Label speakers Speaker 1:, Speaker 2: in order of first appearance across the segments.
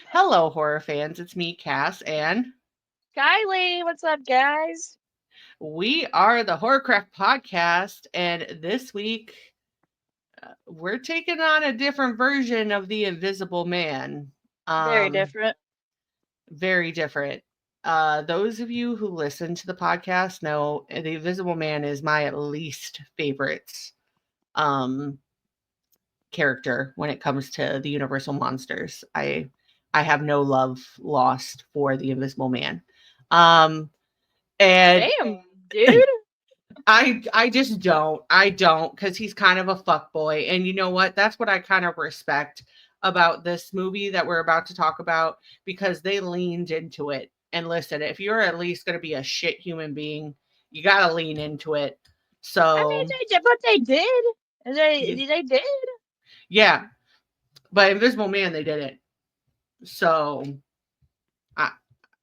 Speaker 1: Hello, horror fans. It's me, Cass, and
Speaker 2: Kylee, what's up, guys?
Speaker 1: we are the Horrorcraft Podcast. And this week, we're taking on a different version of the Invisible Man.
Speaker 2: Very
Speaker 1: Um,
Speaker 2: different.
Speaker 1: Very different. Those of you who listen to the podcast know the Invisible Man is my least favorite um, character when it comes to the Universal monsters. I have no love lost for the Invisible Man. Um, and
Speaker 2: Damn, dude.
Speaker 1: I just don't. I don't because he's kind of a fuck boy. And you know what? That's what I kind of respect about this movie that we're about to talk about because they leaned into it. And listen, if you're at least going to be a shit human being, you got to lean into it.
Speaker 2: I mean,
Speaker 1: So,
Speaker 2: they did, but they did.
Speaker 1: y-
Speaker 2: They did.
Speaker 1: yeah, but Invisible Man they didn't. So, I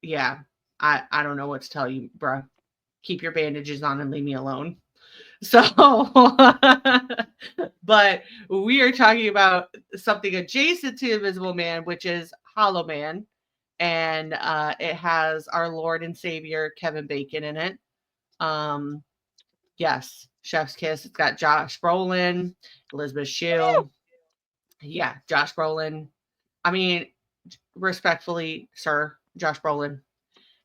Speaker 1: yeah, I don't know what to tell you, bruh. Keep your bandages on and leave me alone. So, but we are talking about something adjacent to Invisible Man, which is Hollow Man. And it has our Lord and Savior Kevin Bacon in it. Um, yes, Chef's Kiss. It's got Josh Brolin, Elizabeth Shue. Yeah, Josh Brolin. I mean, respectfully, sir, Josh Brolin,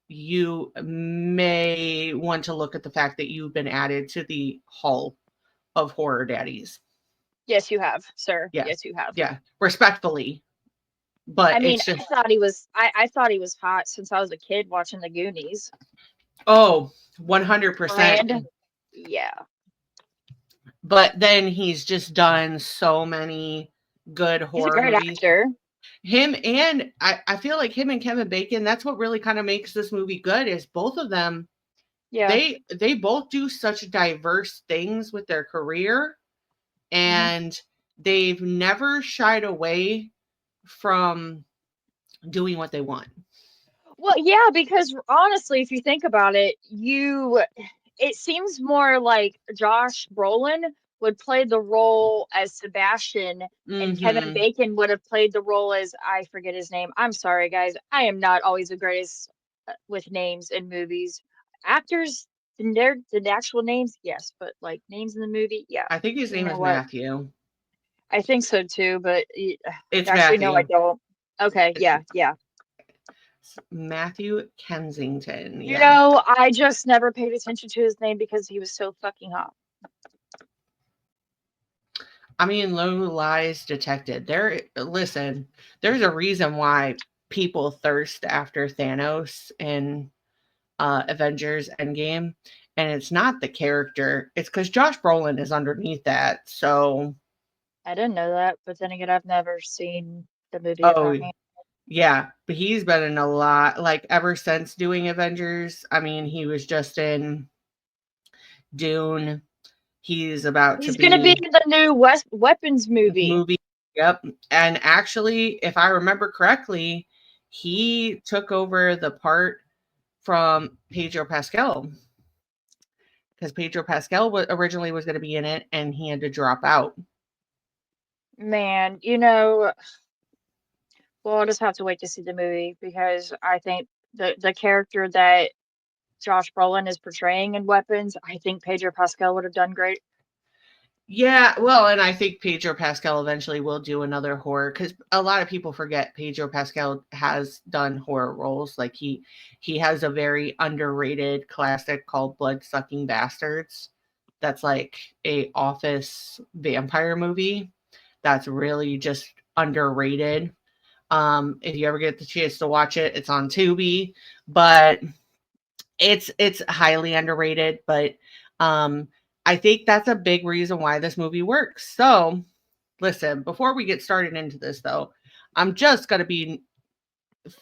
Speaker 1: you may want to look at the fact that you've been added to the Hall of Horror Daddies.
Speaker 2: Yes, you have, sir.
Speaker 1: Yeah.
Speaker 2: Yes, you have.
Speaker 1: Yeah. Respectfully.
Speaker 2: I
Speaker 1: But
Speaker 2: mean,
Speaker 1: it's just,
Speaker 2: I thought he was hot since I was a kid watching the Goonies.
Speaker 1: oh, 100%.
Speaker 2: Brand. Yeah.
Speaker 1: But then he's just done so many good
Speaker 2: He's a
Speaker 1: horror
Speaker 2: great
Speaker 1: movies.
Speaker 2: actor.
Speaker 1: Him and I feel like him and Kevin Bacon, that's what really kind of makes this movie good is both of them,
Speaker 2: Yeah.
Speaker 1: they both do such diverse things with their career
Speaker 2: hmm
Speaker 1: and they've never shied away from doing what they want.
Speaker 2: Well, yeah, because honestly, if you think about it, it seems more like Josh Brolin would play the role as Sebastian, and Kevin
Speaker 1: Mhm.
Speaker 2: Bacon would have played the role as I forget his name. I'm sorry, guys. I am not always the greatest with names in movies. Actors, the actual names, yes, but like names in the movie, yeah.
Speaker 1: I think his
Speaker 2: You
Speaker 1: name
Speaker 2: know
Speaker 1: is
Speaker 2: what?
Speaker 1: Matthew.
Speaker 2: I think so too, but
Speaker 1: It's
Speaker 2: actually, no, I
Speaker 1: Matthew.
Speaker 2: don't. Okay,
Speaker 1: It's
Speaker 2: yeah, yeah.
Speaker 1: Matthew Kensington.
Speaker 2: You
Speaker 1: Yeah.
Speaker 2: know, I just never paid attention to his name because he was so fucking hot.
Speaker 1: I mean, low lies detected. Listen, there's a reason why people thirst after Thanos in Avengers Endgame. And it's not the character, it's because Josh Brolin is underneath that. So,
Speaker 2: I didn't know that, but then again, I've never seen the movie
Speaker 1: oh,
Speaker 2: apparently.
Speaker 1: yeah. But he's been in a lot, like ever since doing Avengers. I mean, he was just in Dune. He's about to
Speaker 2: He's gonna be
Speaker 1: be
Speaker 2: in the new West Weapons movie.
Speaker 1: movie. Yep. And actually, if I remember correctly, he took over the part from Pedro Pascal because Pedro Pascal originally was going to be in it and he had to drop out.
Speaker 2: Man, well, I'll just have to wait to see the movie because I think the character that Josh Brolin is portraying in Weapons, I think Pedro Pascal would have done great.
Speaker 1: Yeah, well, and I think Pedro Pascal eventually will do another horror because a lot of people forget Pedro Pascal has done horror roles. Like he has a very underrated classic called Blood Sucking Bastards. That's like a office vampire movie. That's really just underrated. If you ever get the chance to watch it, it's on Tubi, but it's highly underrated, but um I think that's a big reason why this movie works. So, listen, before we get started into this though, I'm just going to be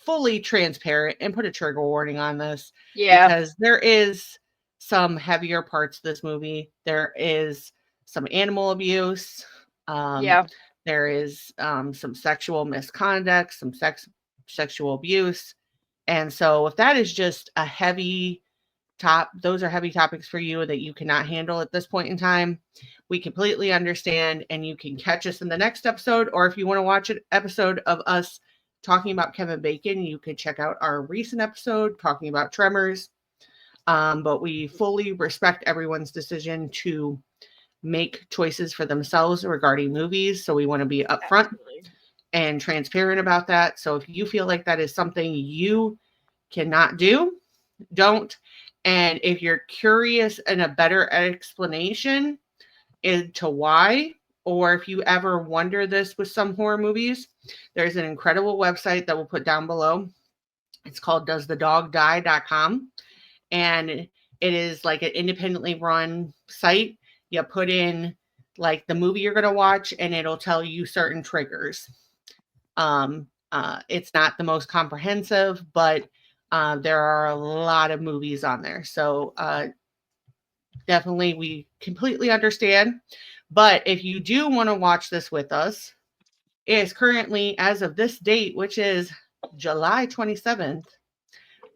Speaker 1: fully transparent and put a trigger warning on this
Speaker 2: Yeah,
Speaker 1: because there is some heavier parts of this movie. There is some animal abuse. Um,
Speaker 2: yeah.
Speaker 1: there is some sexual misconduct, some sexual abuse. And so if that is just a heavy those are heavy topics for you that you cannot handle at this point in time, we completely understand and you can catch us in the next episode or if you want to watch an episode of us talking about Kevin Bacon, you could check out our recent episode talking about Tremors. But we fully respect everyone's decision to make choices for themselves regarding movies. So we want to be upfront and transparent about that. So if you feel like that is something you cannot do, don't. And if you're curious and a better explanation into why, or if you ever wonder this with some horror movies, there's an incredible website that we'll put down below. It's called doesthedogdie.com. And it is like an independently run site. You put in like the movie you're going to watch and it'll tell you certain triggers. It's not the most comprehensive, but there are a lot of movies on there. So definitely we completely understand. But if you do want to watch this with us, it is currently, as of this date, which is July 27th,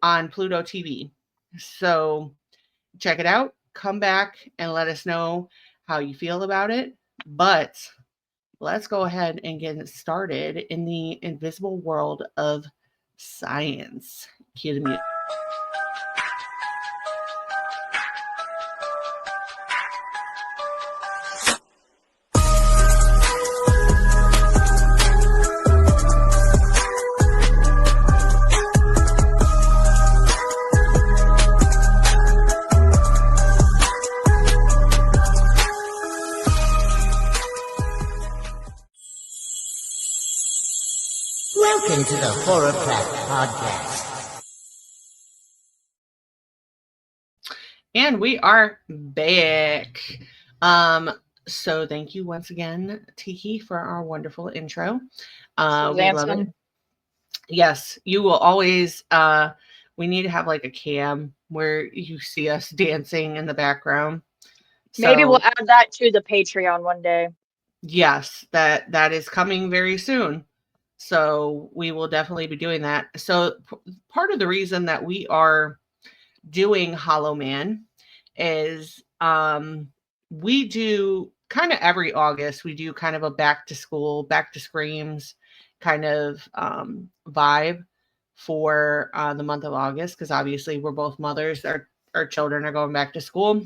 Speaker 1: on Pluto TV. So check it out, come back and let us know how you feel about it. But let's go ahead and get started in the invisible world of science. Cue the music.
Speaker 3: Welcome to the Horrorcraft Podcast.
Speaker 1: And we are back. So thank you once again, Tiki, for our wonderful intro. We love it. Yes, you will always we need to have like a cam where you see us dancing in the background.
Speaker 2: Maybe we'll add that to the Patreon one day.
Speaker 1: Yes, that is coming very soon. So we will definitely be doing that. So part of the reason that we are doing Hollow Man is we do kind of every August, we do kind of a back to school, back to screams kind of vibe for the month of August, because obviously we're both mothers. Our children are going back to school.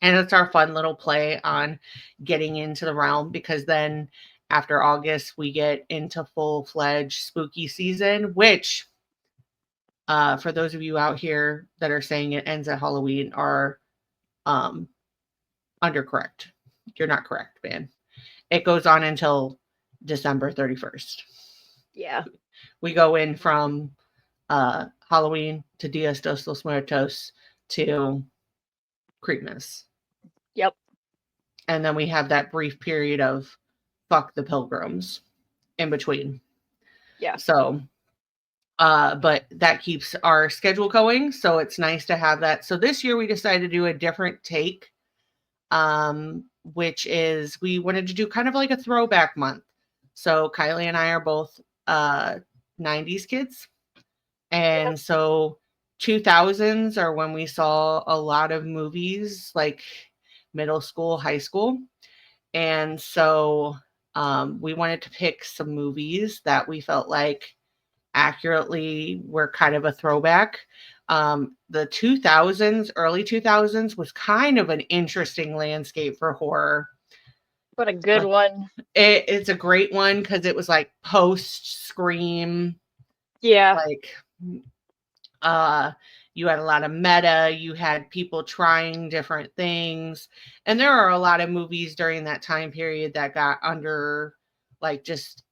Speaker 1: And it's our fun little play on getting into the realm, because then after August, we get into full-fledged spooky season, which, for those of you out here that are saying it ends at Halloween, are undercorrect. You're not correct, man. It goes on until December 31st.
Speaker 2: Yeah.
Speaker 1: We go in from Halloween to Dias de los Muertos to Christmas.
Speaker 2: Yep.
Speaker 1: And then we have that brief period of fuck the pilgrims in between.
Speaker 2: Yeah.
Speaker 1: So, but that keeps our schedule going. So it's nice to have that. So this year we decided to do a different take, which is we wanted to do kind of like a throwback month. So Kylee and I are both 90s kids. And so 2000s are when we saw a lot of movies, like middle school, high school. And so we wanted to pick some movies that we felt like accurately were kind of a throwback. The 2000s, early 2000s was kind of an interesting landscape for horror.
Speaker 2: What a good one.
Speaker 1: It's a great one because it was like post-Scream.
Speaker 2: Yeah.
Speaker 1: Like, you had a lot of meta, you had people trying different things. And there are a lot of movies during that time period that got under, like, just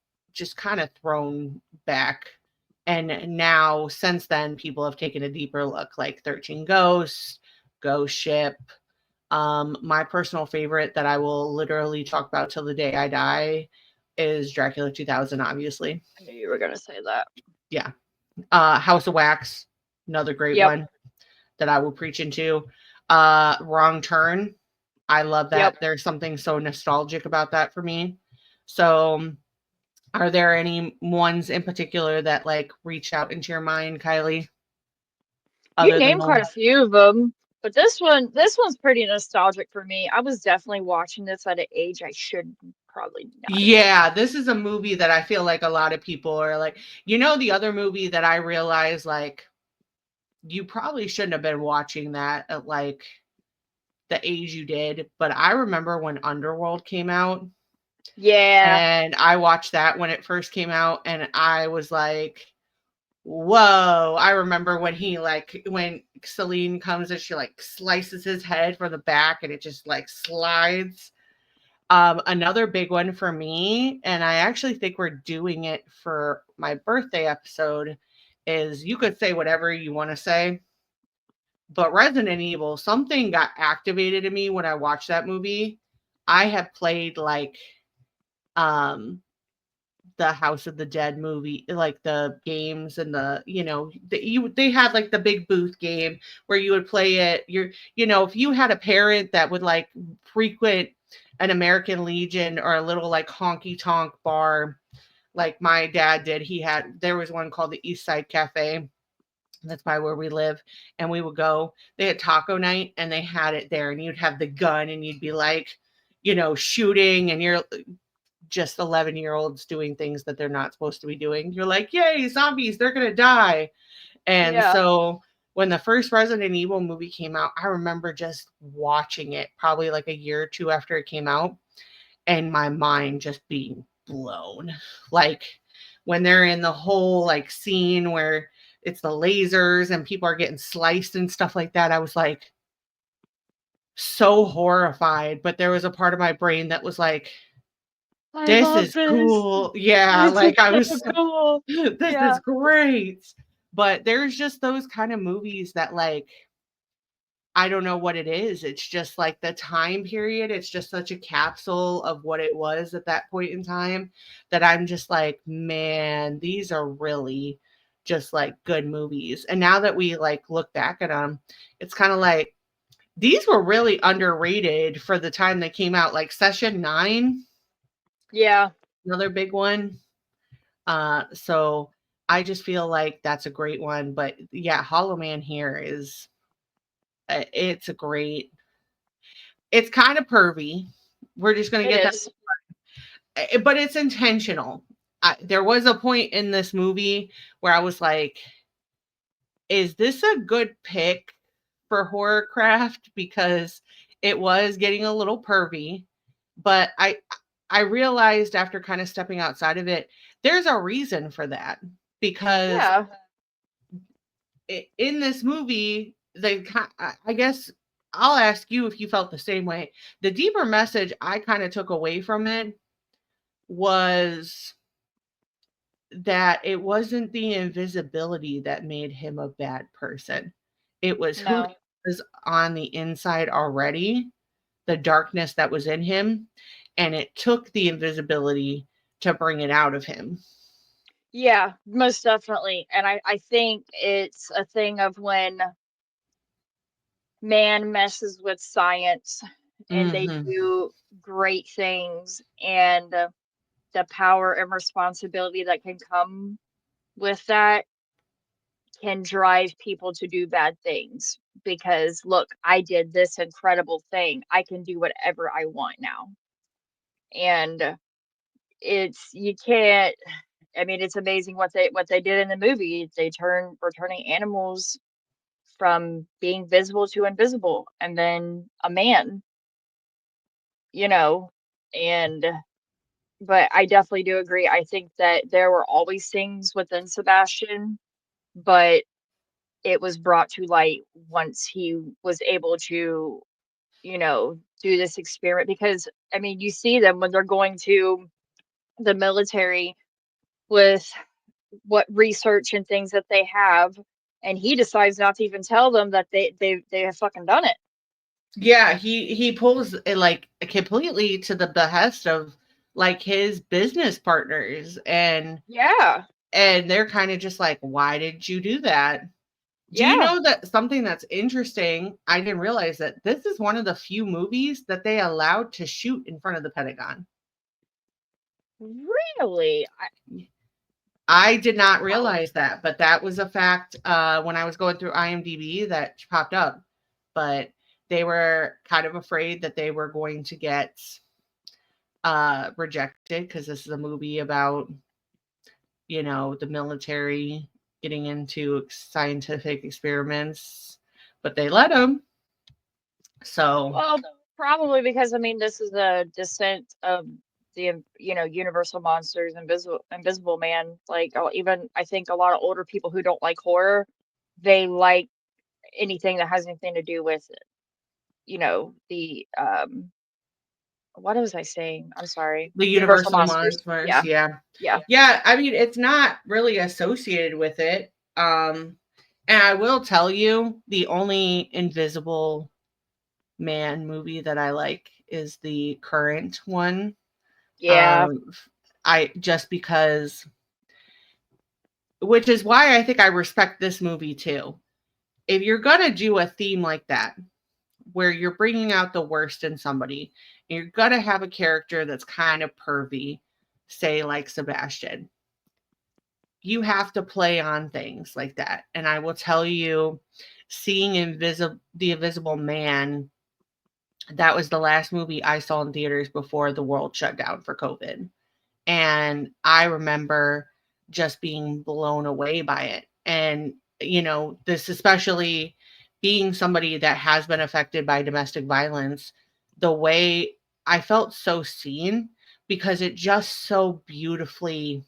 Speaker 1: kind of thrown back. And now, since then, people have taken a deeper look, like 13 Ghosts, Ghost Ship. My personal favorite that I will literally talk about till the day I die is Dracula 2000, obviously.
Speaker 2: I knew you were going to say that.
Speaker 1: Yeah. House of Wax, another great one that I will preach into. Wrong Turn. I love that.
Speaker 2: Yep.
Speaker 1: There's something so nostalgic about that for me. So are there any ones in particular that like reach out into your mind, Kylee?
Speaker 2: You named quite a few of them, but this one's pretty nostalgic for me. I was definitely watching this at an age I should probably not.
Speaker 1: Yeah, this is a movie that I feel like a lot of people are like, the other movie that I realized, like, you probably shouldn't have been watching that at, like, the age you did. But I remember when Underworld came out.
Speaker 2: Yeah.
Speaker 1: And I watched that when it first came out, and I was like, whoa. I remember when Celine comes and she like slices his head from the back and it just like slides. Another big one for me, and I actually think we're doing it for my birthday episode, is you could say whatever you want to say, but Resident Evil, something got activated in me when I watched that movie. I have played like the House of the Dead movie, like the games and they had like the big booth game where you would play it. If you had a parent that would like frequent an American Legion or a little like honky tonk bar, like my dad did, there was one called the East Side Cafe. That's by where we live. And we would go, they had taco night and they had it there, and you'd have the gun and you'd be like, shooting, and you're just 11-year-olds doing things that they're not supposed to be doing. You're like, yay, zombies, they're going to die. And so when the first Resident Evil movie came out, I remember just watching it probably like a year or two after it came out, and my mind just being blown. Like when they're in the whole like scene where it's the lasers and people are getting sliced and stuff like that, I was like so horrified. But there was a part of my brain that was like, this is cool. Yeah, like I was
Speaker 2: cool.
Speaker 1: This is great. But there's just those kind of movies that, like, I don't know what it is. It's just like the time period. It's just such a capsule of what it was at that point in time that I'm just like, man, these are really just like good movies. And now that we like look back at them, it's kind of like these were really underrated for the time they came out. Like Session 9.
Speaker 2: Yeah.
Speaker 1: Another big one. So I just feel like that's a great one. But yeah, Hollow Man here is it's kind of pervy. We're just gonna get that, but it's intentional. There was a point in this movie where I was like, is this a good pick for Horrorcraft? Because it was getting a little pervy, but I realized after kind of stepping outside of it, there's a reason for that. Because in this movie, I guess I'll ask you if you felt the same way. The deeper message I kind of took away from it was that it wasn't the invisibility that made him a bad person. It was who he was on the inside already, the darkness that was in him, and it took the invisibility to bring it out of him.
Speaker 2: Yeah, most definitely. And I think it's a thing of when man messes with science and they do great things, and the power and responsibility that can come with that can drive people to do bad things. Because look, I did this incredible thing. I can do whatever I want now. And you can't, I mean, it's amazing what they did in the movie. Were turning animals from being visible to invisible, and then a man, you know, and but I definitely do agree. I think that there were always things within Sebastian, but it was brought to light once he was able to, do this experiment. Because I mean, you see them when they're going to the military with what research and things that they have, and he decides not to even tell them that they have fucking done it.
Speaker 1: Yeah, he pulls it like completely to the behest of like his business partners, and they're kind of just like, why did you do that? Do you know that something that's interesting? I didn't realize that this is one of the few movies that they allowed to shoot in front of the Pentagon.
Speaker 2: Really?
Speaker 1: I did not realize that, but that was a fact when I was going through IMDb that popped up. But they were kind of afraid that they were going to get rejected because this is a movie about, the military getting into scientific experiments, but they let him. So,
Speaker 2: Well, probably because I mean this is a descent of the Universal monsters, Invisible Man. Like even I think a lot of older people who don't like horror, they like anything that has anything to do with the what was I saying? I'm sorry.
Speaker 1: the
Speaker 2: Universal
Speaker 1: Universal
Speaker 2: monsters.
Speaker 1: monsters,
Speaker 2: Yeah,
Speaker 1: yeah.
Speaker 2: yeah,
Speaker 1: Yeah, I mean, it's not really associated with it. And I will tell you, the only Invisible Man movie that I like is the current one.
Speaker 2: yeah,
Speaker 1: Um, I just because, which is why I think I respect this movie too. If you're gonna do a theme like that, where you're bringing out the worst in somebody, and you're gonna have a character that's kind of pervy, say like Sebastian, you have to play on things like that. And I will tell you, seeing the Invisible Man, that was the last movie I saw in theaters before the world shut down for COVID. And I remember just being blown away by it. And, this especially being somebody that has been affected by domestic violence, the way I felt so seen because it just so beautifully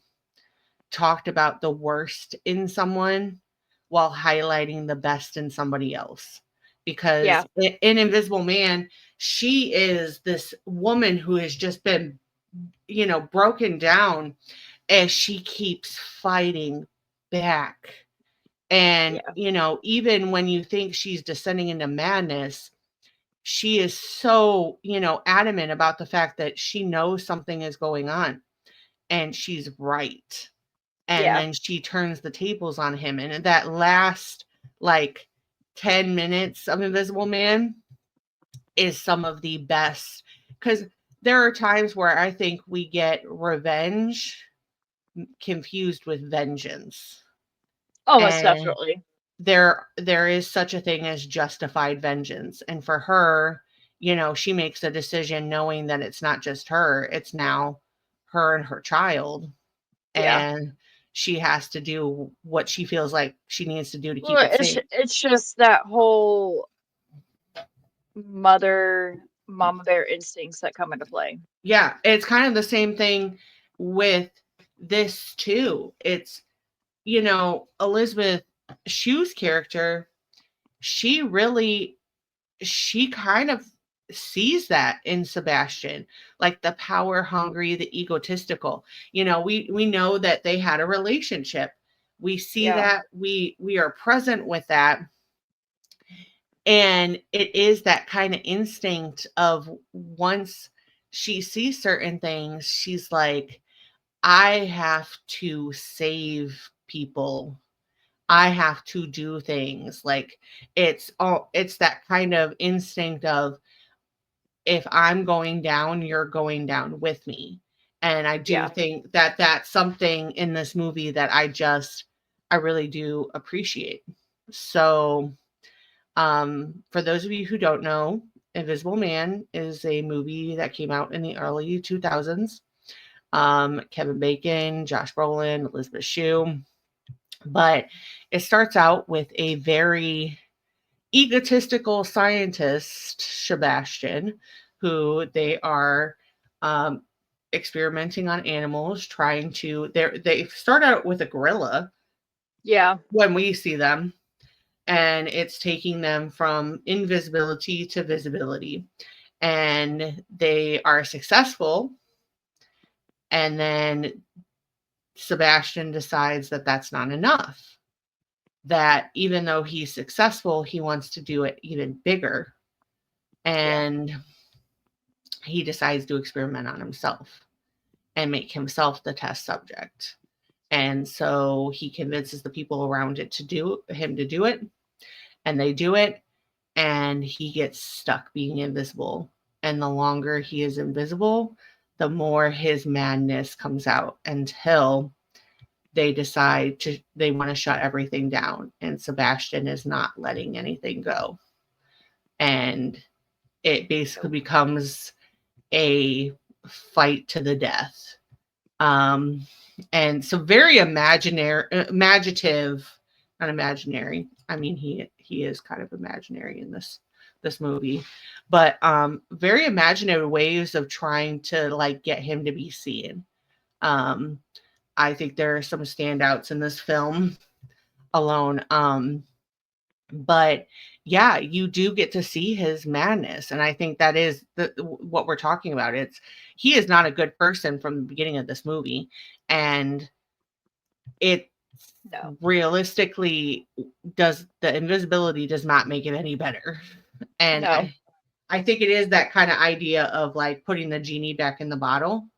Speaker 1: talked about the worst in someone while highlighting the best in somebody else.
Speaker 2: yeah,
Speaker 1: Because in Invisible Man, she is this woman who has just been, broken down as she keeps fighting back. And,
Speaker 2: yeah,
Speaker 1: even when you think she's descending into madness, she is so, adamant about the fact that she knows something is going on and she's right. And
Speaker 2: yeah.
Speaker 1: then she turns the tables on him. And that last like 10 minutes of Invisible Man is some of the best, because there are times where I think we get revenge confused with vengeance.
Speaker 2: Oh, most
Speaker 1: And
Speaker 2: definitely.
Speaker 1: there is such a thing as justified vengeance. And for her, she makes a decision knowing that it's not just her, it's now her and her child.
Speaker 2: Yeah.
Speaker 1: And she has to do what she feels like she needs to do to keep
Speaker 2: Well,
Speaker 1: it safe.
Speaker 2: it's just that whole mama bear instincts that come into play.
Speaker 1: Yeah, it's kind of the same thing with this too. It's, Elizabeth Shue's character, she really she kind of sees that in Sebastian, like the power hungry, the egotistical. We know that they had a relationship. We see
Speaker 2: Yeah,
Speaker 1: that, we are present with that. And it is that kind of instinct of, once she sees certain things, she's like, I have to save people. I have to do things. Like, it's that kind of instinct of, if I'm going down, you're going down with me. And I do
Speaker 2: yeah.
Speaker 1: think that that's something in this movie that I really do appreciate. So, for those of you who don't know, Invisible Man is a movie that came out in the early 2000s. Kevin Bacon, Josh Brolin, Elizabeth Shue. But it starts out with a very egotistical scientist, Sebastian, who they are um, experimenting on animals, trying to. They start out with a gorilla
Speaker 2: Yeah.
Speaker 1: when we see them, and it's taking them from invisibility to visibility. And they are successful. And then Sebastian decides that that's not enough. That even though he's successful, he wants to do it even bigger.
Speaker 2: Yeah.
Speaker 1: And he decides to experiment on himself and make himself the test subject. And so he convinces the people around it to do it, and they do it, and he gets stuck being invisible. And the longer he is invisible, the more his madness comes out, until they want to shut everything down, and Sebastian is not letting anything go. And it basically
Speaker 2: So
Speaker 1: becomes a fight to the death. And so very imaginative, not imaginary. I mean, he is kind of imaginary in this movie, but very imaginative ways of trying to like get him to be seen. I think there are some standouts in this film alone. But yeah, you do get to see his madness, and I think that is what we're talking about. He is not a good person from the beginning of this movie, and it realistically the invisibility does not make it any better. And I think it is that kind of idea of like putting the genie back in the bottle.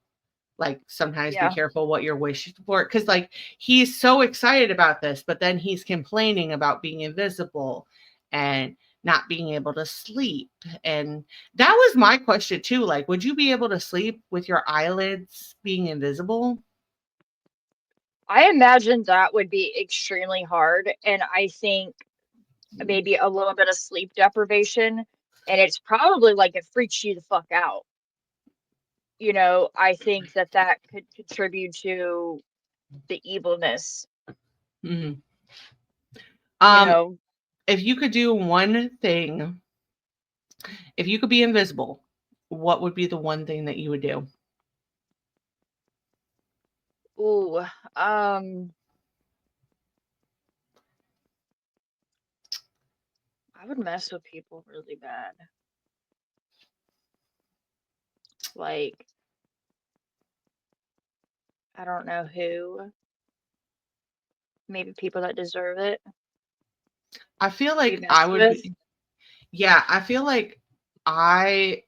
Speaker 1: Like sometimes be careful what you're wishing for, because like he's so excited about this, but then he's complaining about being invisible and not being able to sleep. And that was my question too. Like, would you be able to sleep with your eyelids being invisible?
Speaker 2: I imagine that would be extremely hard, and I think maybe a little bit of sleep deprivation, and it's probably like it freaks you the fuck out. You know, I think that could contribute to the evilness.
Speaker 1: Mm-hmm.
Speaker 2: You know,
Speaker 1: if you could do one thing, if you could be invisible, what would be the one thing that you would do?
Speaker 2: ooh, I would mess with people really bad. Like, I don't know who. Maybe people that deserve it.
Speaker 1: I feel like I would be, yeah, I feel like I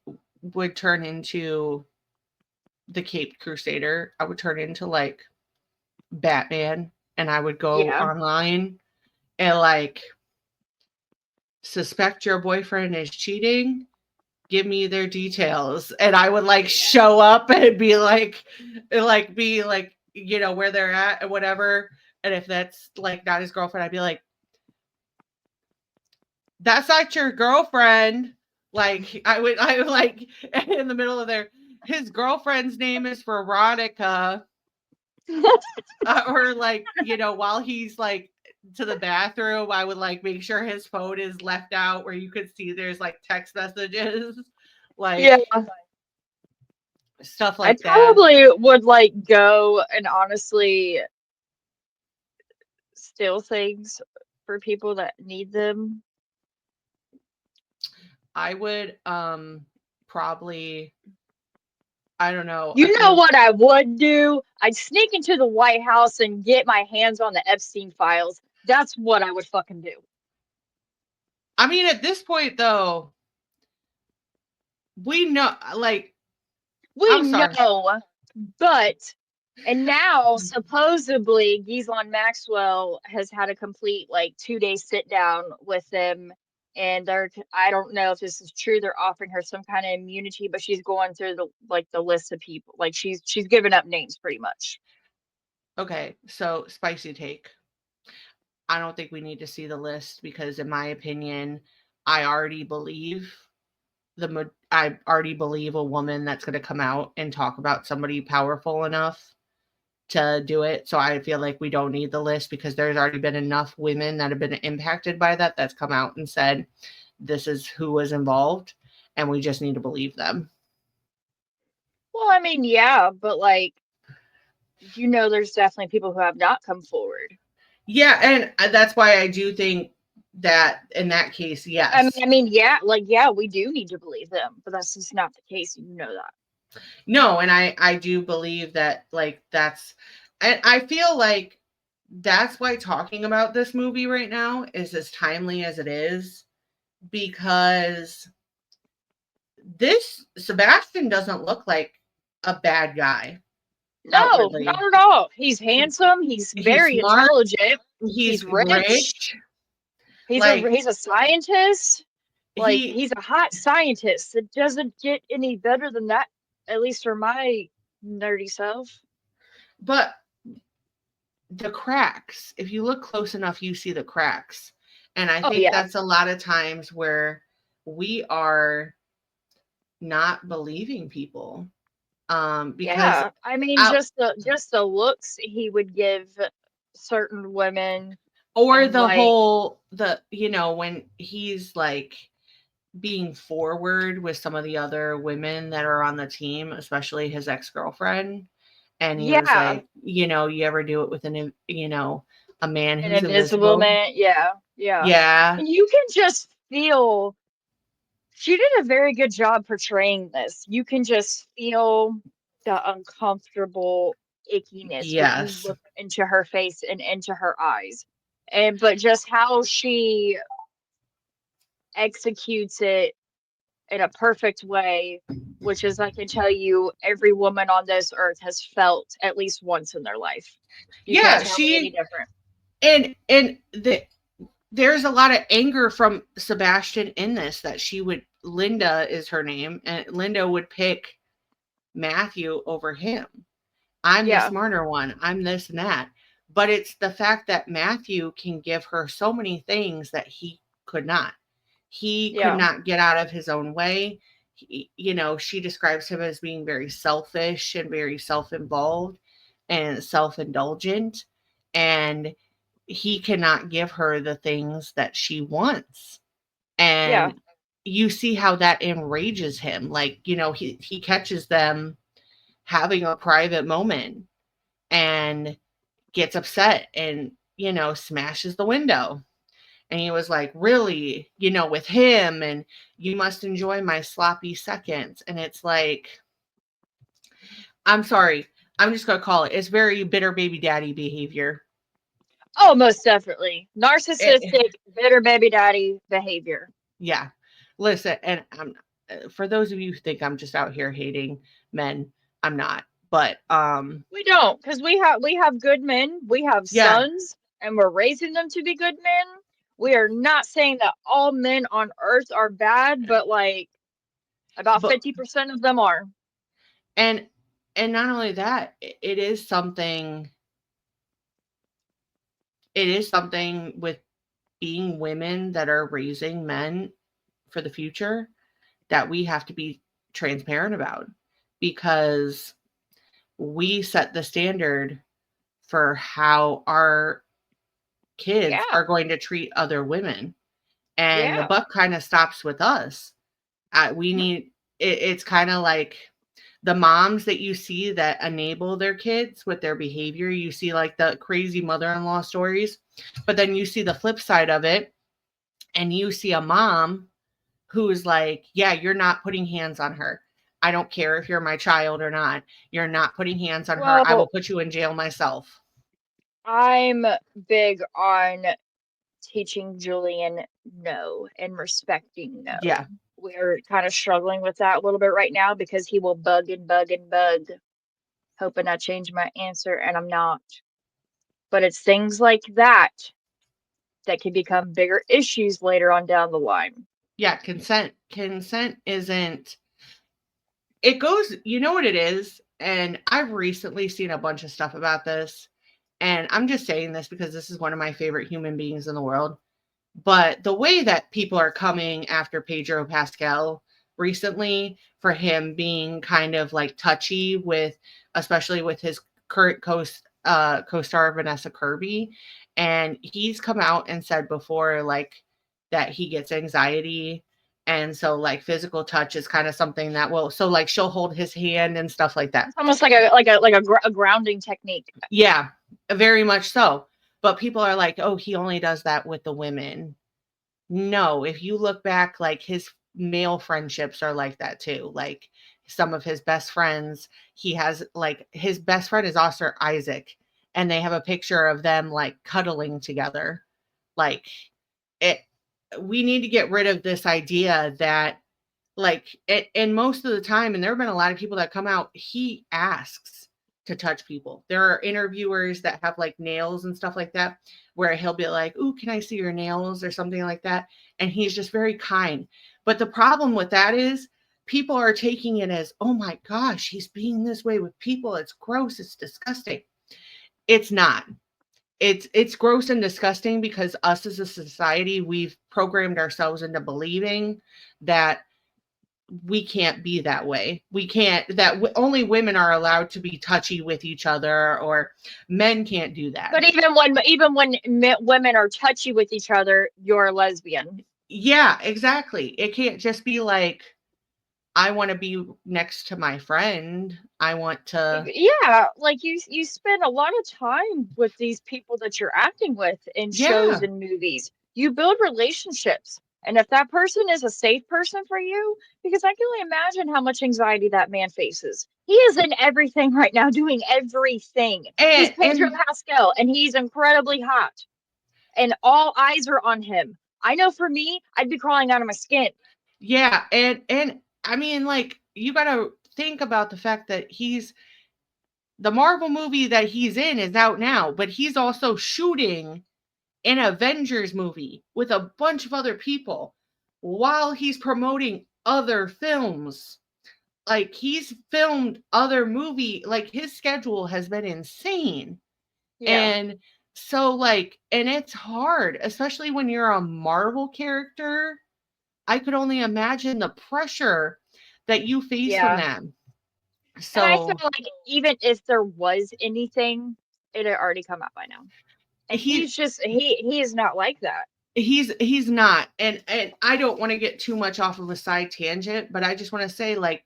Speaker 1: would turn into the Caped Crusader. I would turn into like Batman, and I would go online and like suspect your boyfriend is cheating. Give me their details, and I would like show up and be like, you know, where they're at and whatever. And if that's like not his girlfriend, I'd be like, that's not your girlfriend. Like I would like in the middle of his girlfriend's name is Veronica. Or like, you know, while he's like to the bathroom, I would like make sure his phone is left out where you could see there's like text messages, like stuff like that.
Speaker 2: I probably would like go and honestly steal things for people that need them.
Speaker 1: I would probably, I don't know.
Speaker 2: You know what I would do? I'd sneak into the White House and get my hands on the Epstein files. That's what I would fucking do.
Speaker 1: I mean, at this point, though, we know, like,
Speaker 2: know, but, and now supposedly Ghislaine Maxwell has had a complete like 2-day sit down with them. And I don't know if this is true. They're offering her some kind of immunity, but she's going through the list of people. Like she's giving up names pretty much.
Speaker 1: Okay, so spicy take. I don't think we need to see the list because, in my opinion, I already believe a woman that's going to come out and talk about somebody powerful enough to do it. So I feel like we don't need the list because there's already been enough women that have been impacted by that's come out and said this is who was involved, and we just need to believe them.
Speaker 2: Well, I mean, yeah, but like, you know, there's definitely people who have not come forward.
Speaker 1: Yeah, and that's why I do think that in that case, yes.
Speaker 2: I mean, yeah, we do need to believe them, but that's just not the case. You know that.
Speaker 1: No, and I do believe that, like, that's, and I feel like that's why talking about this movie right now is as timely as it is, because this Sebastian doesn't look like a bad guy.
Speaker 2: No,
Speaker 1: outwardly.
Speaker 2: not at all. He's handsome. He's very intelligent. He's rich. He's a scientist. Like he's a hot scientist. It doesn't get any better than that, at least for my nerdy self.
Speaker 1: But the cracks, if you look close enough, you see the cracks. And I think that's a lot of times where we are not believing people. Because
Speaker 2: I mean,
Speaker 1: out
Speaker 2: just the looks he would give certain women,
Speaker 1: or
Speaker 2: and
Speaker 1: the
Speaker 2: like,
Speaker 1: whole when he's like being forward with some of the other women that are on the team, especially his ex-girlfriend, and he was
Speaker 2: yeah,
Speaker 1: like, you ever do it with a man
Speaker 2: an
Speaker 1: who's
Speaker 2: invisible
Speaker 1: invisible?
Speaker 2: man. Yeah, yeah.
Speaker 1: Yeah.
Speaker 2: And you can just feel she did a very good job portraying this. You can just feel the uncomfortable ickiness when you
Speaker 1: Yes.
Speaker 2: look into her face and into her eyes. And but just how she executes it in a perfect way, which is I can tell you every woman on this earth has felt at least once in their life. You can't
Speaker 1: Yeah,
Speaker 2: tell me any
Speaker 1: she
Speaker 2: different.
Speaker 1: there's a lot of anger from Sebastian in this that she would Linda is her name, and Linda would pick Matthew over him. I'm the
Speaker 2: Yeah,
Speaker 1: smarter one. I'm this and that. But it's the fact that Matthew can give her so many things that he could not. He could
Speaker 2: yeah,
Speaker 1: not get out of his own way. She describes him as being very selfish and very self involved and self indulgent. And he cannot give her the things that she wants.
Speaker 2: yeah,
Speaker 1: And you see how that enrages him. Like, he catches them having a private moment and gets upset and, smashes the window. And he was like, really, with him, and you must enjoy my sloppy seconds. And it's like, I'm sorry. I'm just going to call it. It's very bitter baby daddy behavior.
Speaker 2: oh, most definitely.
Speaker 1: It,
Speaker 2: Narcissistic, bitter baby daddy behavior.
Speaker 1: yeah. Listen, and for those of you who think I'm just out here hating men, I'm not. But
Speaker 2: We don't, because we have good men. We have
Speaker 1: yeah,
Speaker 2: sons, and we're raising them to be good men. We are not saying that all men on earth are bad, but like about
Speaker 1: but
Speaker 2: 50% of them are.
Speaker 1: and not only that, it is something with being women that are raising men for the future that we have to be transparent about, because we set the standard for how our kids
Speaker 2: Yeah,
Speaker 1: are going to treat other women, and the
Speaker 2: yeah.
Speaker 1: buck kind of stops with us. We
Speaker 2: Mhm.
Speaker 1: need it's kind of like the moms that you see that enable their kids with their behavior. You see like the crazy mother-in-law stories, but then you see the flip side of it, and you see a mom who is like, yeah, you're not putting hands on her. I don't care if you're my child or not. You're not putting hands on her. I will
Speaker 2: Well,
Speaker 1: put you in jail myself.
Speaker 2: I'm big on teaching Julian no and respecting no.
Speaker 1: Yeah.
Speaker 2: We're kind of struggling with that a little bit right now because he will bug and bug and bug, hoping I change my answer, and I'm not. But it's things like that can become bigger issues later on down the line.
Speaker 1: Yeah. Consent isn't, it goes, you know what it is? And I've recently seen a bunch of stuff about this. And I'm just saying this because this is one of my favorite human beings in the world. But the way that people are coming after Pedro Pascal recently for him being kind of like touchy with, especially with his current co-star Vanessa Kirby, and he's come out and said before like that he gets anxiety, and so like physical touch is kind of something that will, so like she'll hold his hand and stuff like that.
Speaker 2: It's almost like a grounding technique.
Speaker 1: Yeah, very much so. But people are like, oh, he only does that with the women. No, if you look back, like his male friendships are like that too. Like some of his best friends, he has like his best friend is Oscar Isaac, and they have a picture of them like cuddling together. Like it, we need to get rid of this idea that like and most of the time, and there have been a lot of people that come out, he asks to touch people. There are interviewers that have like nails and stuff like that where he'll be like, ooh, can I see your nails or something like that, and he's just very kind. But the problem with that is people are taking it as, oh my gosh, he's being this way with people, it's gross, it's disgusting. It's not. It's gross and disgusting because us as a society, we've programmed ourselves into believing that we can't be that way. We can't, only women are allowed to be touchy with each other, or men can't do that.
Speaker 2: But even when women are touchy with each other, you're a lesbian.
Speaker 1: Yeah, exactly. It can't just be like, I want to be next to my friend. I want to.
Speaker 2: Yeah, like you spend a lot of time with these people that you're acting with in shows
Speaker 1: Yeah.
Speaker 2: and movies. You build relationships. And if that person is a safe person for you, because I can only imagine how much anxiety that man faces. He is in everything right now, doing everything. He's Pedro
Speaker 1: And
Speaker 2: Pascal, and he's incredibly hot. And all eyes are on him. I know for me, I'd be crawling out of my skin.
Speaker 1: yeah, and I mean, like, you got to think about the fact that the Marvel movie that he's in is out now, but he's also shooting an Avengers movie with a bunch of other people while he's promoting other films. Like, he's filmed other movie, like, his schedule has been insane.
Speaker 2: Yeah.
Speaker 1: And so, like, and it's hard, especially when you're a Marvel character. I could only imagine the pressure that you face from
Speaker 2: Yeah.
Speaker 1: them.
Speaker 2: And I feel
Speaker 1: So
Speaker 2: like even if there was anything, it had already come out by now. And
Speaker 1: he
Speaker 2: he's just he is not like that.
Speaker 1: he's not, and I don't want to get too much off of a side tangent, but I just want to say, like,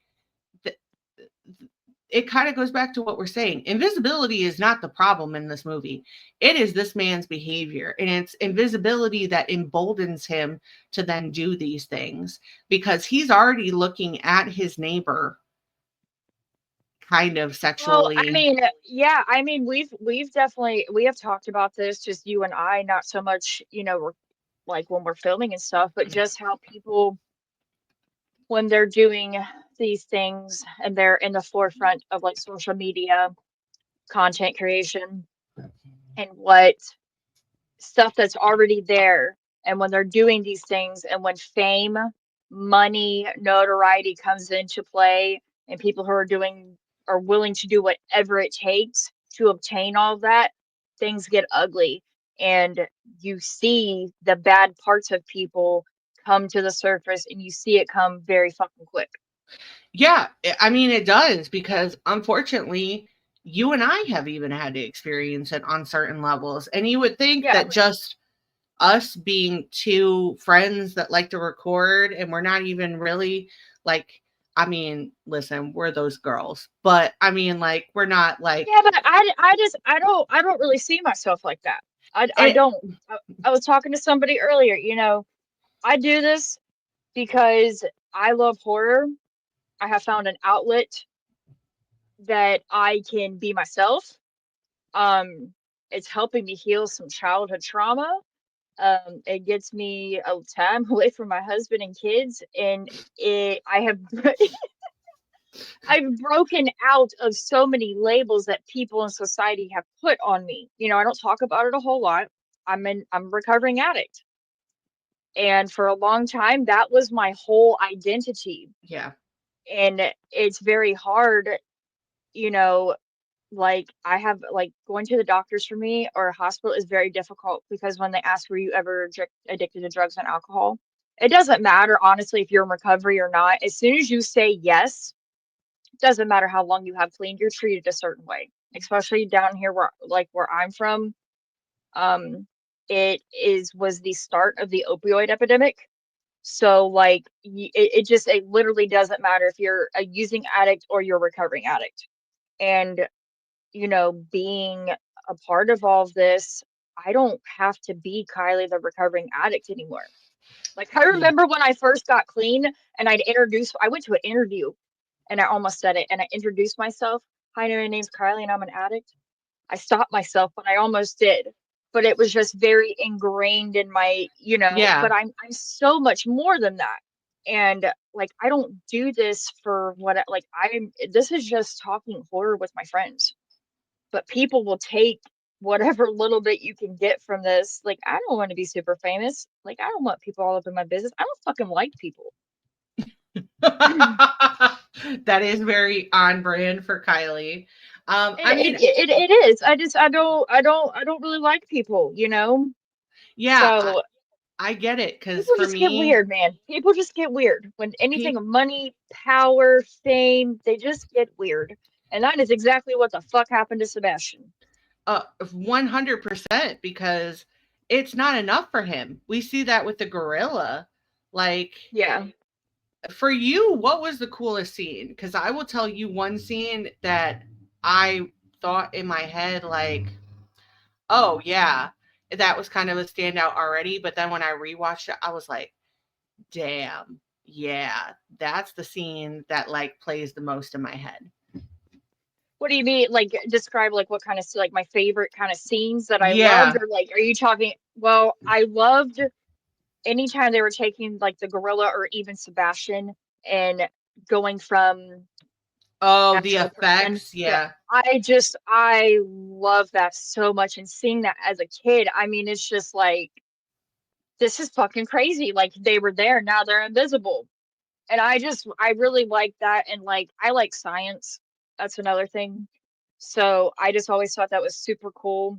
Speaker 1: it kind of goes back to what we're saying. Invisibility is not the problem in this movie. It is this man's behavior, and it's invisibility that emboldens him to then do these things, because he's already looking at his neighbor kind of
Speaker 2: Well, I
Speaker 1: sexually.
Speaker 2: mean, yeah, I mean we've definitely we have talked about this, just you and I, not so much, we're like when we're filming and stuff, but just how people when they're doing these things and they're in the forefront of like social media, content creation, and what stuff that's already there. And when they're doing these things, and when fame, money, notoriety comes into play, and people who are willing to do whatever it takes to obtain all of that, things get ugly. And you see the bad parts of people come to the surface, and you see it come very fucking quick.
Speaker 1: Yeah, I mean, it does, because unfortunately, you and I have even had to experience it on certain levels. And you would think
Speaker 2: Yeah.
Speaker 1: that just us being two friends that like to record, and we're not even really like, I mean, listen, we're those girls, but I mean, like, we're not like,
Speaker 2: Yeah, but I don't really see myself like that. I
Speaker 1: it,
Speaker 2: don't. I was talking to somebody earlier, I do this because I love horror. I have found an outlet that I can be myself. Um, it's helping me heal some childhood trauma. It gets me a time away from my husband and kids, and I have I've broken out of so many labels that people in society have put on me. I don't talk about it a whole lot. I'm a recovering addict. And for a long time, that was my whole identity.
Speaker 1: yeah,
Speaker 2: And it's very hard, you know, like I have like going to the doctors for me or a hospital is very difficult because when they ask were you ever addicted to drugs and alcohol, it doesn't matter honestly if you're in recovery or not. As soon as you say yes, it doesn't matter how long you have clean, you're treated a certain way. Especially down here where I'm from. It was the start of the opioid epidemic. So like it literally doesn't matter if you're a using addict or you're a recovering addict. And being a part of all of this, I don't have to be Kylie the recovering addict anymore. Like I
Speaker 1: yeah,
Speaker 2: remember when I first got clean and I went to an interview and I almost said it and I introduced myself. Hi, my name's Kylie and I'm an addict. I stopped myself, but I almost did. But it was just very ingrained in my,
Speaker 1: yeah.
Speaker 2: but I'm so much more than that. And like I don't do this for this is just talking horror with my friends. But people will take whatever little bit you can get from this. Like, I don't want to be super famous. Like, I don't want people all up in my business. I don't fucking like people.
Speaker 1: That is very on brand for Kylie. I mean,
Speaker 2: It is. I don't really like people,
Speaker 1: yeah,
Speaker 2: So
Speaker 1: I get it, because
Speaker 2: People
Speaker 1: for
Speaker 2: just get
Speaker 1: me,
Speaker 2: weird, man. People just get weird. When anything
Speaker 1: pe-
Speaker 2: of money, power, fame, they just get weird. And that is exactly what the fuck happened to Sebastian.
Speaker 1: 100%, because it's not enough for him. We see that with the gorilla. Like,
Speaker 2: Yeah.
Speaker 1: for you, what was the coolest scene? Because I will tell you one scene that I thought in my head, like, oh, yeah, that was kind of a standout already. But then when I rewatched it, I was like, damn, yeah, that's the scene that like plays the most in my head.
Speaker 2: What do you mean? Like, describe like what kind of like my favorite kind of scenes that I loved,
Speaker 1: Yeah.
Speaker 2: or like, are you talking? Well, I loved anytime they were taking like the gorilla or even Sebastian and going from
Speaker 1: Oh, the
Speaker 2: actual person.
Speaker 1: effects.
Speaker 2: Yeah,
Speaker 1: Yeah.
Speaker 2: I love that so much, and seeing that as a kid, I mean, it's just like this is fucking crazy. Like they were there, now they're invisible. And I really like that. And like, I like science. That's another thing. So I just always thought that was super cool.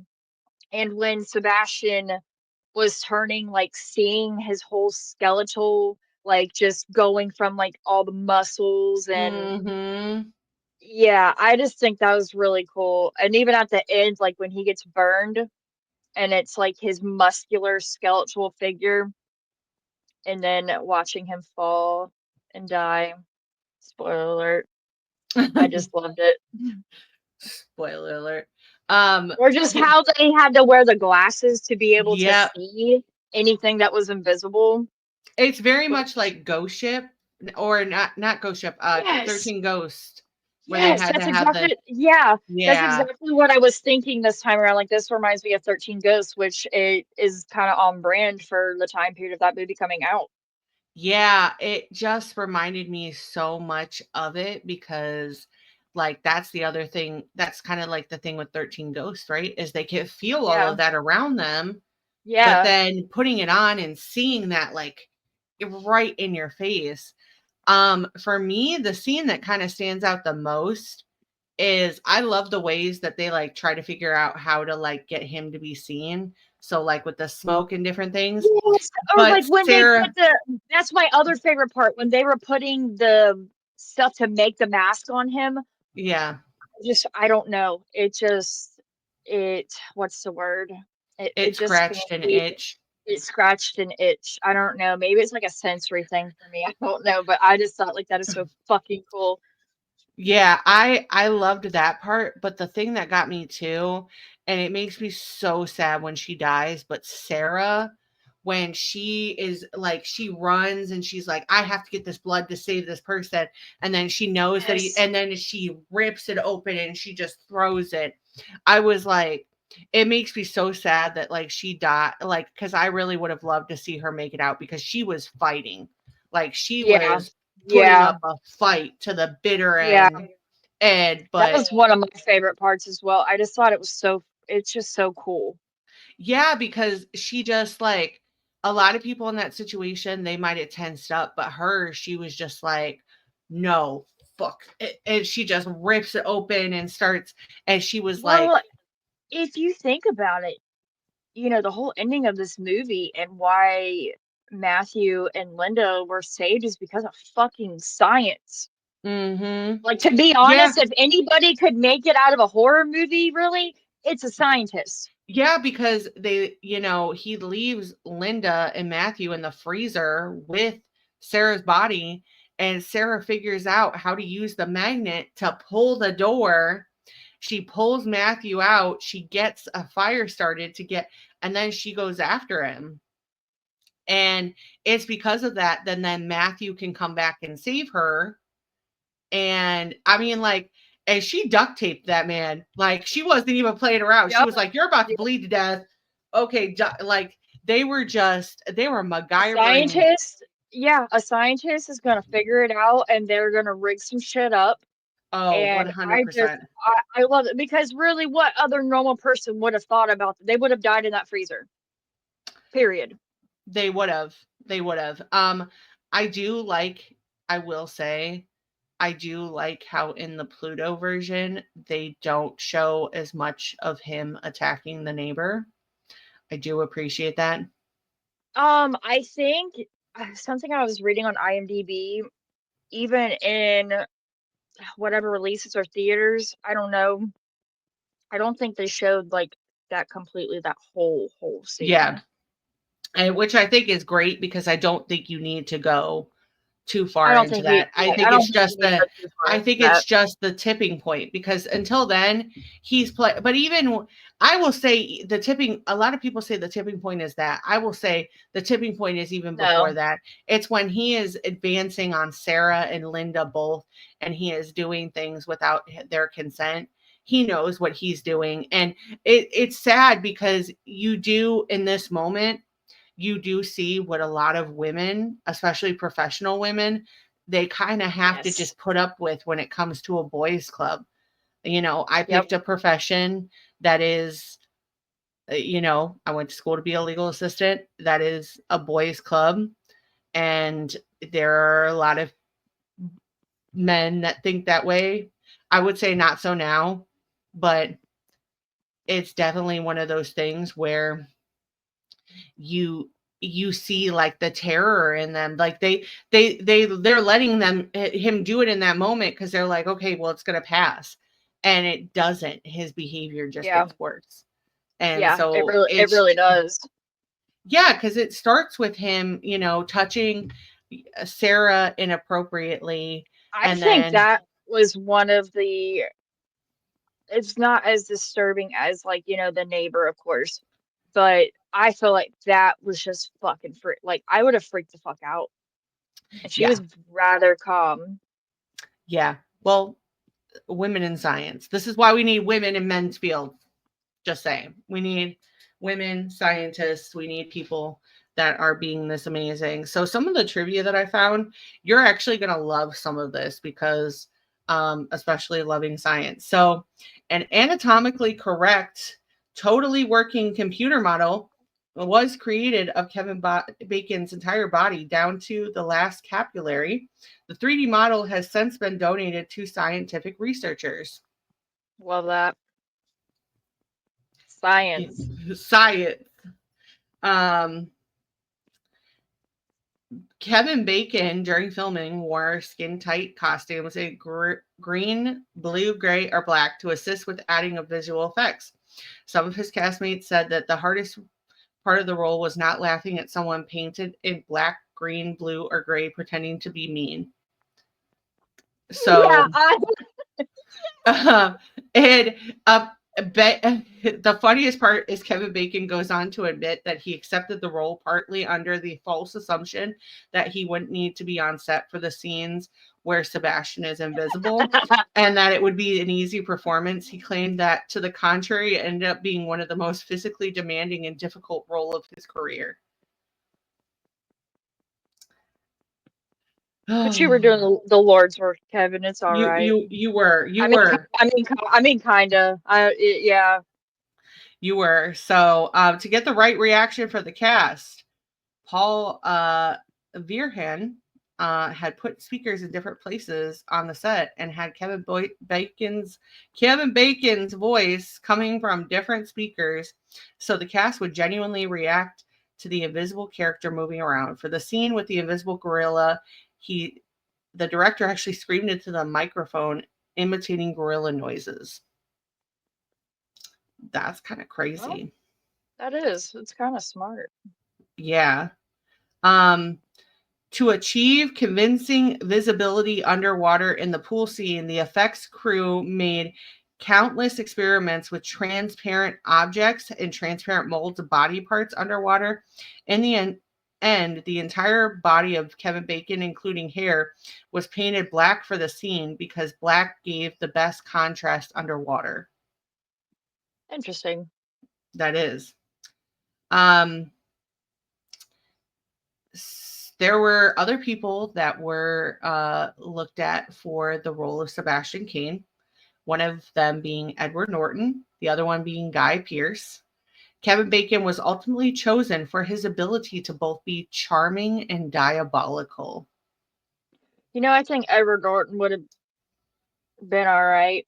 Speaker 2: And when Sebastian was turning, like seeing his whole skeletal, like just going from like all the muscles and
Speaker 1: Mm-hmm.
Speaker 2: yeah, I just think that was really cool. And even at the end, like when he gets burned and it's like his muscular skeletal figure, and then watching him fall and die. Spoiler alert. I just loved it.
Speaker 1: Spoiler alert.
Speaker 2: Or just
Speaker 1: Hey,
Speaker 2: how they had to wear the glasses to be able to
Speaker 1: yeah,
Speaker 2: see anything that was invisible.
Speaker 1: it's very much
Speaker 2: Which,
Speaker 1: like Ghost Ship, or not Ghost Ship,
Speaker 2: yes,
Speaker 1: 13 Ghosts, where they
Speaker 2: yes,
Speaker 1: had to
Speaker 2: that's
Speaker 1: have the,
Speaker 2: exactly, yeah, that's
Speaker 1: yeah,
Speaker 2: exactly what I was thinking this time around. Like, this reminds me of 13 Ghosts, which it is kind of on brand for the time period of that movie coming out.
Speaker 1: yeah, it just reminded me so much of it, because like that's the other thing, that's kind of like the thing with 13 Ghosts, right? Is they can feel all of
Speaker 2: Yeah,
Speaker 1: that around them, but
Speaker 2: yeah.
Speaker 1: then putting it on and seeing that like right in your face. For me, the scene that kind of stands out the most is I love the ways that they like try to figure out how to like get him to be seen. So like with the smoke and different things.
Speaker 2: Yes, or
Speaker 1: But
Speaker 2: like when they put
Speaker 1: Sarah,
Speaker 2: that's my other favorite part, when they were putting the stuff to make the mask on him.
Speaker 1: yeah,
Speaker 2: Just, I don't know. What's the word? It
Speaker 1: it
Speaker 2: just
Speaker 1: scratched
Speaker 2: can't
Speaker 1: an
Speaker 2: be,
Speaker 1: itch.
Speaker 2: it scratched an itch. I don't know. Maybe it's like a sensory thing for me. I don't know, but I just thought like that is so fucking cool.
Speaker 1: Yeah, I loved that part, but the thing that got me too, and it makes me so sad when she dies, but Sarah, when she is like she runs and she's like, I have to get this blood to save this person, and then she knows that he,
Speaker 2: Yes.
Speaker 1: and then she rips it open and she just throws it. I was like, it makes me so sad that like she died, like, because I really would have loved to see her make it out, because she was fighting, like she
Speaker 2: Yeah.
Speaker 1: was putting
Speaker 2: Yeah.
Speaker 1: up a fight to the bitter
Speaker 2: Yeah.
Speaker 1: end. And
Speaker 2: That
Speaker 1: but
Speaker 2: was one of my favorite parts as well. I just thought it's just so cool.
Speaker 1: yeah, because she just like, a lot of people in that situation, they might have tensed up, but her, she was just like, no, fuck. And she just rips it open and starts, and she was like,
Speaker 2: Well, if you think about it, the whole ending of this movie and why Matthew and Linda were saved is because of fucking science.
Speaker 1: mm-hmm.
Speaker 2: Like, to be
Speaker 1: Yeah,
Speaker 2: honest, if anybody could make it out of a horror movie, really, it's a scientist.
Speaker 1: yeah, because they, he leaves Linda and Matthew in the freezer with Sarah's body, and Sarah figures out how to use the magnet to pull the door. She pulls Matthew out, she gets a fire started and then she goes after him. And it's because of that, then Matthew can come back and save her. And I mean, like, and she duct taped that man. Like, she wasn't even playing around. She
Speaker 2: Yep.
Speaker 1: was like, "You're about to
Speaker 2: Yep.
Speaker 1: bleed to death." Okay, like they were
Speaker 2: A
Speaker 1: MacGyvering.
Speaker 2: scientist, yeah, a scientist is gonna figure it out and they're gonna rig some shit up.
Speaker 1: Oh,
Speaker 2: And I
Speaker 1: 100%.
Speaker 2: I love it because really what other normal person would have thought about they would have died in that freezer. Period.
Speaker 1: They would have. They would have. I do like, I will say, I do like how in the Pluto version, they don't show as much of him attacking the neighbor. I do appreciate that.
Speaker 2: I think something I was reading on IMDb, even in whatever releases or theaters, I don't know. I don't think they showed like that completely, that whole
Speaker 1: Yeah.
Speaker 2: scene.
Speaker 1: And which I think is great because I don't think you need to go too
Speaker 2: I
Speaker 1: far
Speaker 2: don't
Speaker 1: into
Speaker 2: think you,
Speaker 1: that. I
Speaker 2: yeah, I
Speaker 1: think
Speaker 2: don't
Speaker 1: it's
Speaker 2: think you
Speaker 1: just
Speaker 2: need to go
Speaker 1: the
Speaker 2: too far
Speaker 1: I
Speaker 2: into
Speaker 1: think
Speaker 2: that.
Speaker 1: it's just the tipping point because until then but even I will say the tipping a lot of people say the tipping point is that. I will say the tipping point is even before
Speaker 2: No,
Speaker 1: that. It's when he is advancing on Sarah and Linda both and he is doing things without their consent. He knows what he's doing and it's sad because you do in this moment you do see what a lot of women, especially professional women, they kind of have to
Speaker 2: yes,
Speaker 1: just put up with when it comes to a boys club. You know, I
Speaker 2: yep,
Speaker 1: picked a profession that is, I went to school to be a legal assistant. That is a boys club. And there are a lot of men that think that way. I would say not so now, but it's definitely one of those things where you you see like the terror in them like they're letting him do it in that moment because they're like okay well it's gonna pass and it doesn't his behavior just
Speaker 2: yeah,
Speaker 1: gets worse and
Speaker 2: yeah. It
Speaker 1: so
Speaker 2: really does.
Speaker 1: yeah because it starts with him touching Sarah inappropriately
Speaker 2: I
Speaker 1: and
Speaker 2: think
Speaker 1: then
Speaker 2: that was one of the. It's not as disturbing as like the neighbor, of course, but I feel like that was just fucking freak. Like I would have freaked the fuck out, and she
Speaker 1: yeah
Speaker 2: was rather calm.
Speaker 1: yeah well women in science this is why we need women in men's fields. Just saying. We need women scientists. We need people that are being this amazing. So some of the trivia that I found, you're actually going to love some of this because especially loving science. So an anatomically correct, totally working computer model was created of Bacon's entire body down to the last capillary. The 3D model has since been donated to scientific researchers.
Speaker 2: Love that science.
Speaker 1: Science. Um, Kevin Bacon during filming wore skin tight costumes in green, blue, gray, or black to assist with adding of visual effects. Some of his castmates said that the hardest part of the role was not laughing at someone painted in black, green, blue, or gray pretending to be mean.
Speaker 2: Yeah,
Speaker 1: So and the funniest part is Kevin Bacon goes on to admit that he accepted the role partly under the false assumption that he wouldn't need to be on set for the scenes where Sebastian is invisible and that it would be an easy performance. He claimed that to the contrary, it ended up being one of the most physically demanding and difficult role of his career.
Speaker 2: but you were doing the Lord's work, Kevin. It's all
Speaker 1: you
Speaker 2: right.
Speaker 1: you you were you
Speaker 2: I mean,
Speaker 1: were
Speaker 2: kinda. Yeah.
Speaker 1: you were so to get the right reaction for the cast. Paul Verhan had put speakers in different places on the set and had Kevin Bacon's voice coming from different speakers, so the cast would genuinely react to the invisible character moving around. For the scene with the invisible gorilla, the director actually screamed into the microphone, imitating gorilla noises. That's kind of
Speaker 2: Well,
Speaker 1: crazy.
Speaker 2: that is. It's kind of smart.
Speaker 1: Yeah. Um, To achieve convincing visibility underwater in the pool scene, the effects crew made countless experiments with transparent objects and transparent molds of body parts underwater. In the end, the entire body of Kevin Bacon, including hair, was painted black for the scene because black gave the best contrast underwater.
Speaker 2: Interesting.
Speaker 1: That is. Um, there were other people that were looked at for the role of Sebastian Kane, one of them being Edward Norton, the other one being Guy Pearce. Kevin Bacon was ultimately chosen for his ability to both be charming and diabolical.
Speaker 2: I think Edward Norton would have been all right.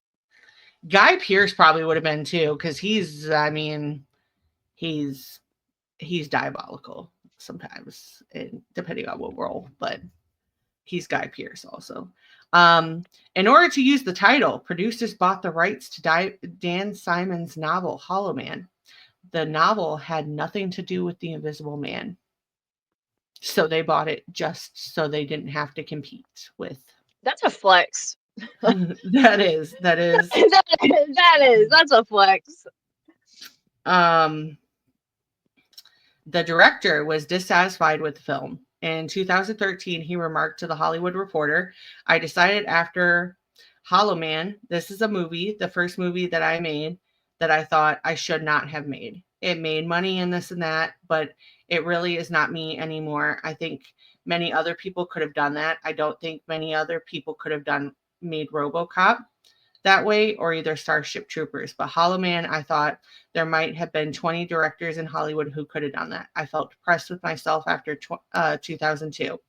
Speaker 1: Guy Pearce probably would have been too, because he's diabolical. sometimes, and depending on what role, but he's Guy Pearce also. In order to use the title, producers bought the rights to Dan Simon's novel, Hollow Man. The novel had nothing to do with the Invisible Man. So they bought it just so they didn't have to compete with.
Speaker 2: That's a flex.
Speaker 1: That is.
Speaker 2: That's a flex.
Speaker 1: The director was dissatisfied with the film. In 2013, he remarked to The Hollywood Reporter, "I decided after Hollow Man, this is a movie, the first movie that I made, that I thought I should not have made. It made money and this and that, but it really is not me anymore. I think many other people could have done that. I don't think many other people could have made RoboCop that way, or either Starship Troopers. But Hollow Man, I thought there might have been 20 directors in Hollywood who could have done that. I felt depressed with myself after 2002.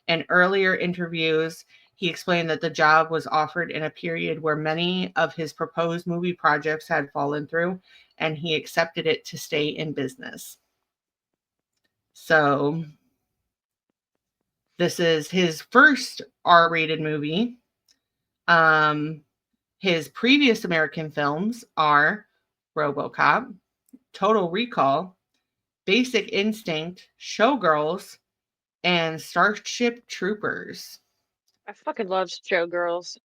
Speaker 1: In earlier interviews, he explained that the job was offered in a period where many of his proposed movie projects had fallen through, and he accepted it to stay in business." So this is his first R-rated movie. His previous American films are RoboCop, Total Recall, Basic Instinct, Showgirls, and Starship Troopers.
Speaker 2: I fucking love Showgirls.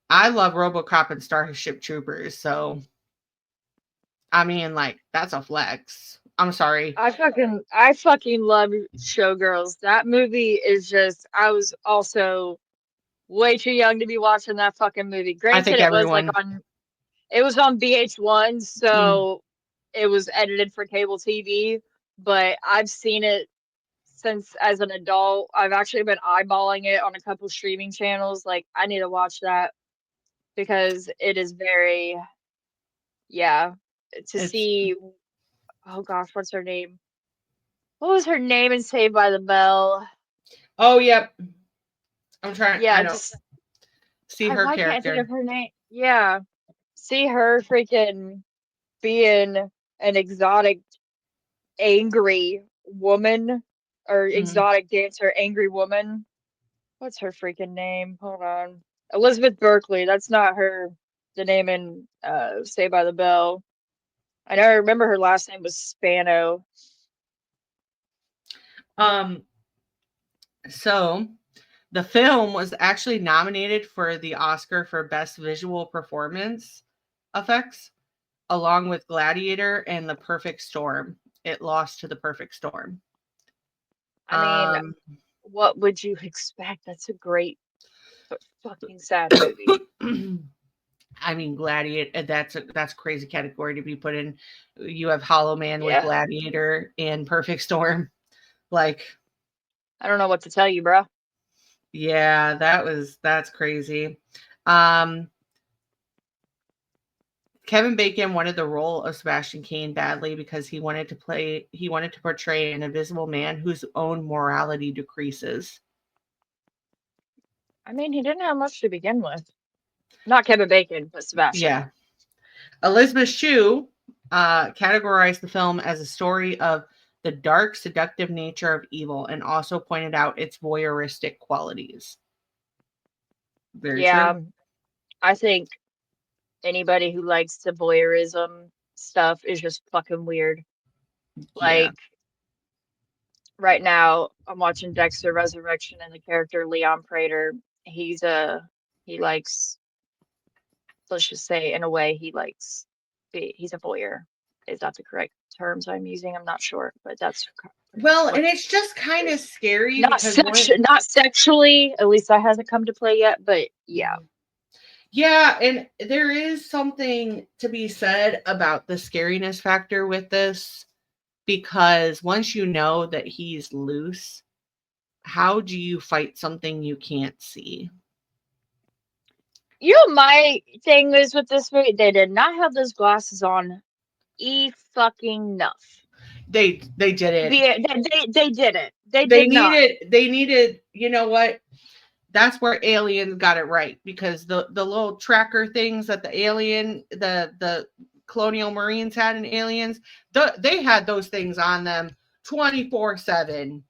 Speaker 1: I love RoboCop and Starship Troopers, so I mean, like, that's a flex. I'm sorry.
Speaker 2: I fucking love Showgirls. That movie is just, I was also way too young to be watching that fucking movie. Granted, it was like it was on VH1, so it was edited for cable TV, but I've seen it since as an adult. I've actually been eyeballing it on a couple streaming channels. Like, I need to watch that because it is very, see, oh gosh, what's her name? What was her name in Saved by the Bell?
Speaker 1: Oh, yep. I'm trying.
Speaker 2: Yeah,
Speaker 1: I don't see her character.
Speaker 2: Can't think of her name. Yeah, see her freaking being an exotic, angry woman, or exotic dancer, angry woman. What's her freaking name? Hold on, Elizabeth Berkley. That's not her. The name in Saved by the Bell. I know. I remember her last name was Spano.
Speaker 1: So the film was actually nominated for the Oscar for Best Visual Performance Effects, along with Gladiator and The Perfect Storm. It lost to The Perfect Storm.
Speaker 2: I mean, what would you expect? That's a great but fucking sad movie.
Speaker 1: I mean, Gladiator, that's a crazy category to be put in. You have Hollow Man with Gladiator and Perfect Storm. Like,
Speaker 2: I don't know what to tell you, bro.
Speaker 1: Yeah, that's crazy. Kevin Bacon wanted the role of Sebastian Cain badly because he wanted to portray an invisible man whose own morality decreases.
Speaker 2: I mean, he didn't have much to begin with. Not Kevin Bacon, but Sebastian.
Speaker 1: Yeah. Elizabeth Shue categorized the film as a story of the dark, seductive nature of evil, and also pointed out its voyeuristic qualities. Very true.
Speaker 2: I think anybody who likes the voyeurism stuff is just fucking weird. Like, right now, I'm watching Dexter Resurrection, and the character Leon Prater, he likes, let's just say, in a way, he's a voyeur. Is that the correct terms I'm using? I'm not sure, but that's
Speaker 1: and it's just kind of scary.
Speaker 2: Not sexually, at least that hasn't come to play yet, but yeah.
Speaker 1: Yeah, and there is something to be said about the scariness factor with this, because once you know that he's loose, how do you fight something you can't see?
Speaker 2: You know, my thing is with this movie, they did not have those glasses on fucking enough.
Speaker 1: They did it.
Speaker 2: They did it.
Speaker 1: They needed, you know what? That's where Alien got it right, because the little tracker things that the colonial Marines had in Aliens, they had those things on them 24/7.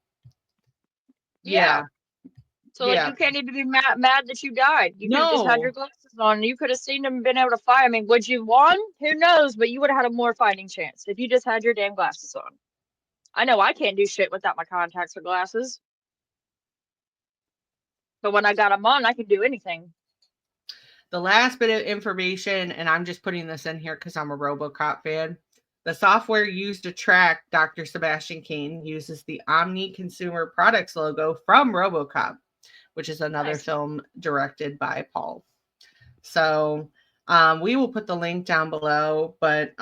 Speaker 2: Yeah.
Speaker 1: Yeah.
Speaker 2: So like
Speaker 1: Yeah.
Speaker 2: you can't even be mad that you died. You could have just had your
Speaker 1: No.
Speaker 2: glasses on. You could have seen them and been able to fight. I mean, would you won? Who knows? But you would have had a more fighting chance if you just had your damn glasses on. I know I can't do shit without my contacts or glasses. But when I got them on, I could do anything.
Speaker 1: The last bit of information, and I'm just putting this in here because I'm a RoboCop fan. The software used to track Dr. Sebastian Kane uses the Omni Consumer Products logo from RoboCop, which is another
Speaker 2: Nice.
Speaker 1: film directed by Paul. So we will put the link down below, but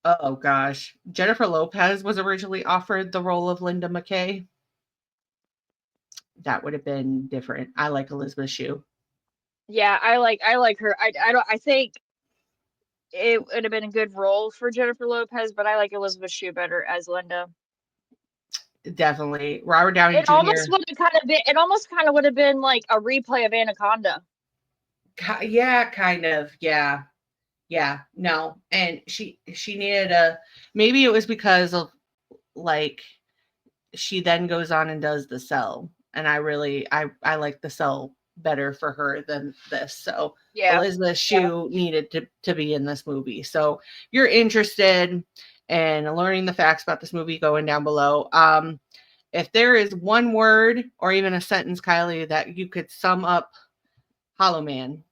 Speaker 1: oh gosh, Jennifer Lopez was originally offered the role of Linda McKay. That would have been different. I like Elizabeth Shue.
Speaker 2: Yeah, I like her. I think it would have been a good role for Jennifer Lopez, but I like Elizabeth Shue better as Linda.
Speaker 1: Definitely. Robert Downey
Speaker 2: It
Speaker 1: Jr.
Speaker 2: almost would have kind of been. It almost kind of would have been like a replay of Anaconda.
Speaker 1: Yeah, kind of. Yeah. Yeah. No. And she needed maybe it was because of like she then goes on and does The Cell. And I like The Cell better for her than this. So
Speaker 2: Yeah.
Speaker 1: Elizabeth Shue needed to be in this movie. So if you're interested in learning the facts about this movie, going down below. If there is one word or even a sentence, Kylie, that you could sum up Hollow Man,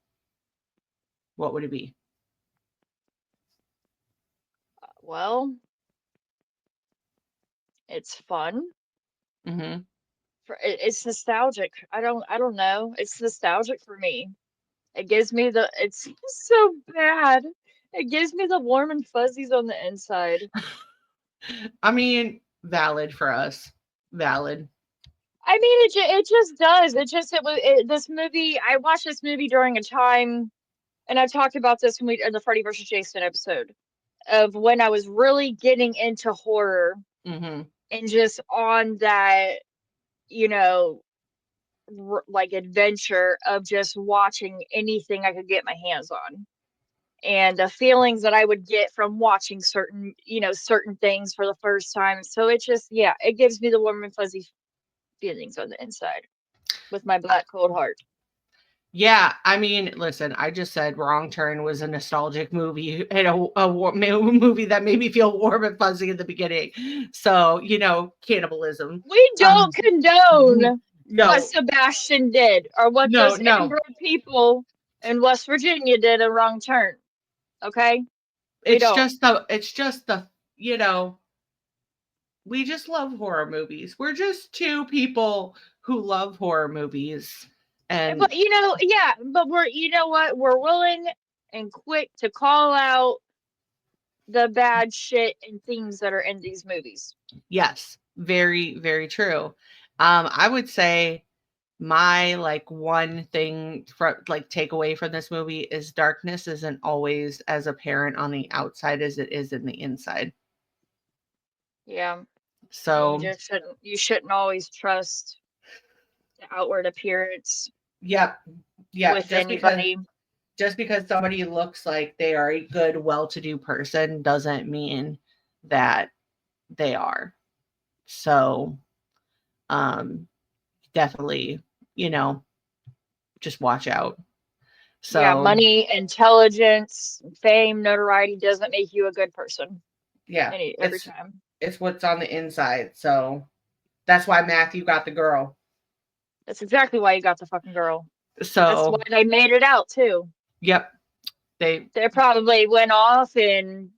Speaker 1: what would it be?
Speaker 2: Well, it's fun.
Speaker 1: Mm-hmm.
Speaker 2: It's nostalgic. I don't know. It's nostalgic for me. It gives me it's so bad. It gives me the warm and fuzzies on the inside.
Speaker 1: I mean, valid for us. Valid.
Speaker 2: I mean, it just does. This movie. I watched this movie during a time, and I talked about this in the Freddy vs. Jason episode of when I was really getting into horror
Speaker 1: Mm-hmm.
Speaker 2: and just on that, you know, like adventure of just watching anything I could get my hands on. And the feelings that I would get from watching certain things for the first time. So it just, yeah, it gives me the warm and fuzzy feelings on the inside with my black cold heart.
Speaker 1: Yeah, I mean, listen, I just said Wrong Turn was a nostalgic movie and a movie that made me feel warm and fuzzy in the beginning. So, cannibalism.
Speaker 2: We don't condone
Speaker 1: No,
Speaker 2: what Sebastian did or what
Speaker 1: no,
Speaker 2: those
Speaker 1: no.
Speaker 2: inbred people in West Virginia did a wrong turn. Okay?
Speaker 1: It's just the, we just love horror movies. We're just two people who love horror movies. And
Speaker 2: But yeah, but we're willing and quick to call out the bad shit and themes that are in these movies.
Speaker 1: yes, very, very true. I would say my one thing for take away from this movie is darkness isn't always as apparent on the outside as it is in the inside.
Speaker 2: Yeah.
Speaker 1: So
Speaker 2: You shouldn't always trust the outward appearance
Speaker 1: yep,
Speaker 2: with anybody.
Speaker 1: just because somebody looks like they are a good, well-to-do person doesn't mean that they are. So definitely, just watch out. So
Speaker 2: Yeah, money, intelligence, fame, notoriety doesn't make you a good person.
Speaker 1: yeah,
Speaker 2: Every time.
Speaker 1: It's what's on the inside. So that's why Matthew got the girl.
Speaker 2: That's exactly why you got the fucking girl.
Speaker 1: So
Speaker 2: that's why they made it out too.
Speaker 1: Yep.
Speaker 2: They probably went off and,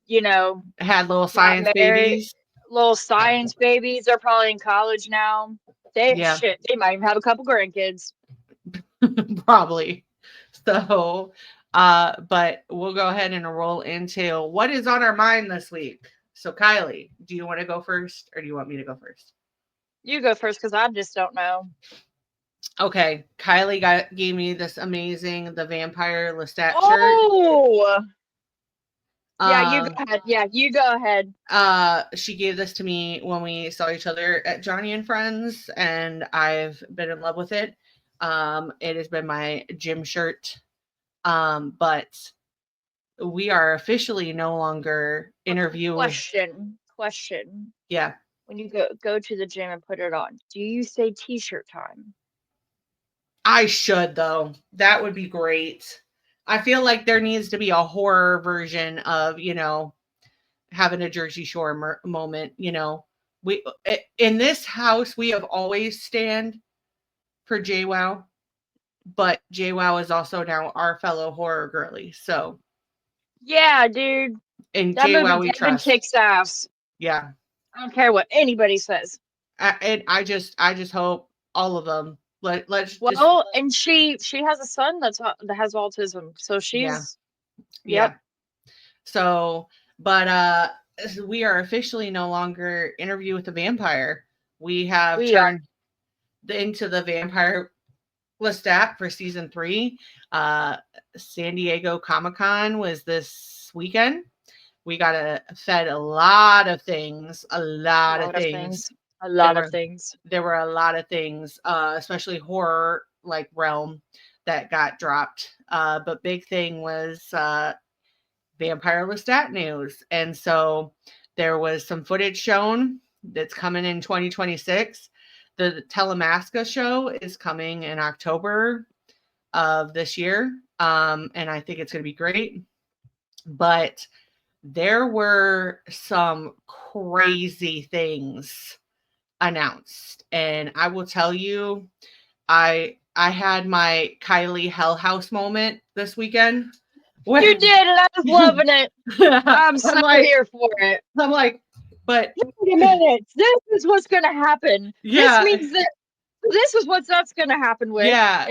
Speaker 1: had little science babies.
Speaker 2: Little science babies. They're probably in college now. They might even have a couple grandkids.
Speaker 1: Probably. So but we'll go ahead and roll into what is on our mind this week. So Kylie, do you want to go first or do you want me to go first?
Speaker 2: You go first because I just don't know.
Speaker 1: Okay. Kylie gave me this amazing The Vampire Lestat shirt.
Speaker 2: Oh! Yeah, you go ahead. Yeah, you go ahead.
Speaker 1: She gave this to me when we saw each other at Johnny and Friends, and I've been in love with it. It has been my gym shirt. But we are officially no longer interviewing.
Speaker 2: question.
Speaker 1: Yeah.
Speaker 2: When you go to the gym and put it on, do you say t-shirt time?
Speaker 1: I should, though. That would be great. I feel like there needs to be a horror version of, having a Jersey Shore moment. We in this house we have always stand for JWoww, but JWoww is also now our fellow horror girly. So
Speaker 2: Yeah, dude.
Speaker 1: in
Speaker 2: That movie
Speaker 1: JWoww we
Speaker 2: Devin
Speaker 1: trust.
Speaker 2: kicks ass.
Speaker 1: Yeah.
Speaker 2: I don't care what anybody says.
Speaker 1: And I just hope all of them let's just
Speaker 2: Well, and she has a son that has autism. So
Speaker 1: yeah.
Speaker 2: she's
Speaker 1: Yeah.
Speaker 2: yep.
Speaker 1: So, but we are officially no longer Interview with the Vampire. We have
Speaker 2: We are.
Speaker 1: turned into the Vampire Lestat for season 3. San Diego Comic-Con was this weekend. We got fed a lot of things, a lot of things.
Speaker 2: A
Speaker 1: There
Speaker 2: lot of
Speaker 1: were
Speaker 2: things.
Speaker 1: there were a lot of things, especially horror like realm that got dropped. But big thing was Vampire Lestat news. And so there was some footage shown that's coming in 2026. The Telemasca show is coming in October of this year. And I think it's going to be great. But there were some crazy things announced. And I will tell you, I had my Kylee Hell House moment this weekend.
Speaker 2: You did, and I was loving it. I'm so here for it.
Speaker 1: I'm like, but
Speaker 2: wait a minute. This is what's gonna happen.
Speaker 1: yeah,
Speaker 2: This means that this is what that's gonna happen with.
Speaker 1: yeah.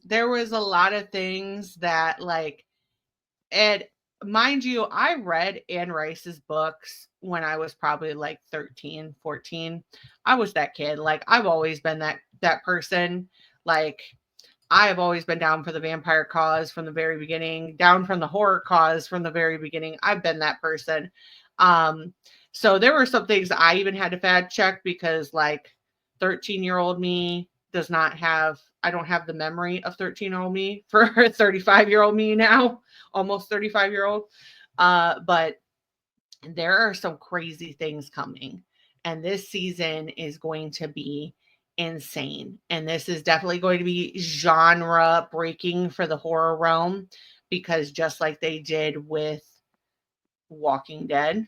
Speaker 1: There was a lot of things that and mind you, I read Anne Rice's books when I was probably like 13, 14. I was that kid. Like I've always been that person. Like I have always been down for the vampire cause from the very beginning, down from the horror cause from the very beginning. I've been that person. So there were some things I even had to fact check because 13-year-old me does not have, I don't have the memory of 13-year-old me for 35-year-old me now, almost 35-year-old. But there are some crazy things coming. And this season is going to be insane. And this is definitely going to be genre breaking for the horror realm because just like they did with Walking Dead,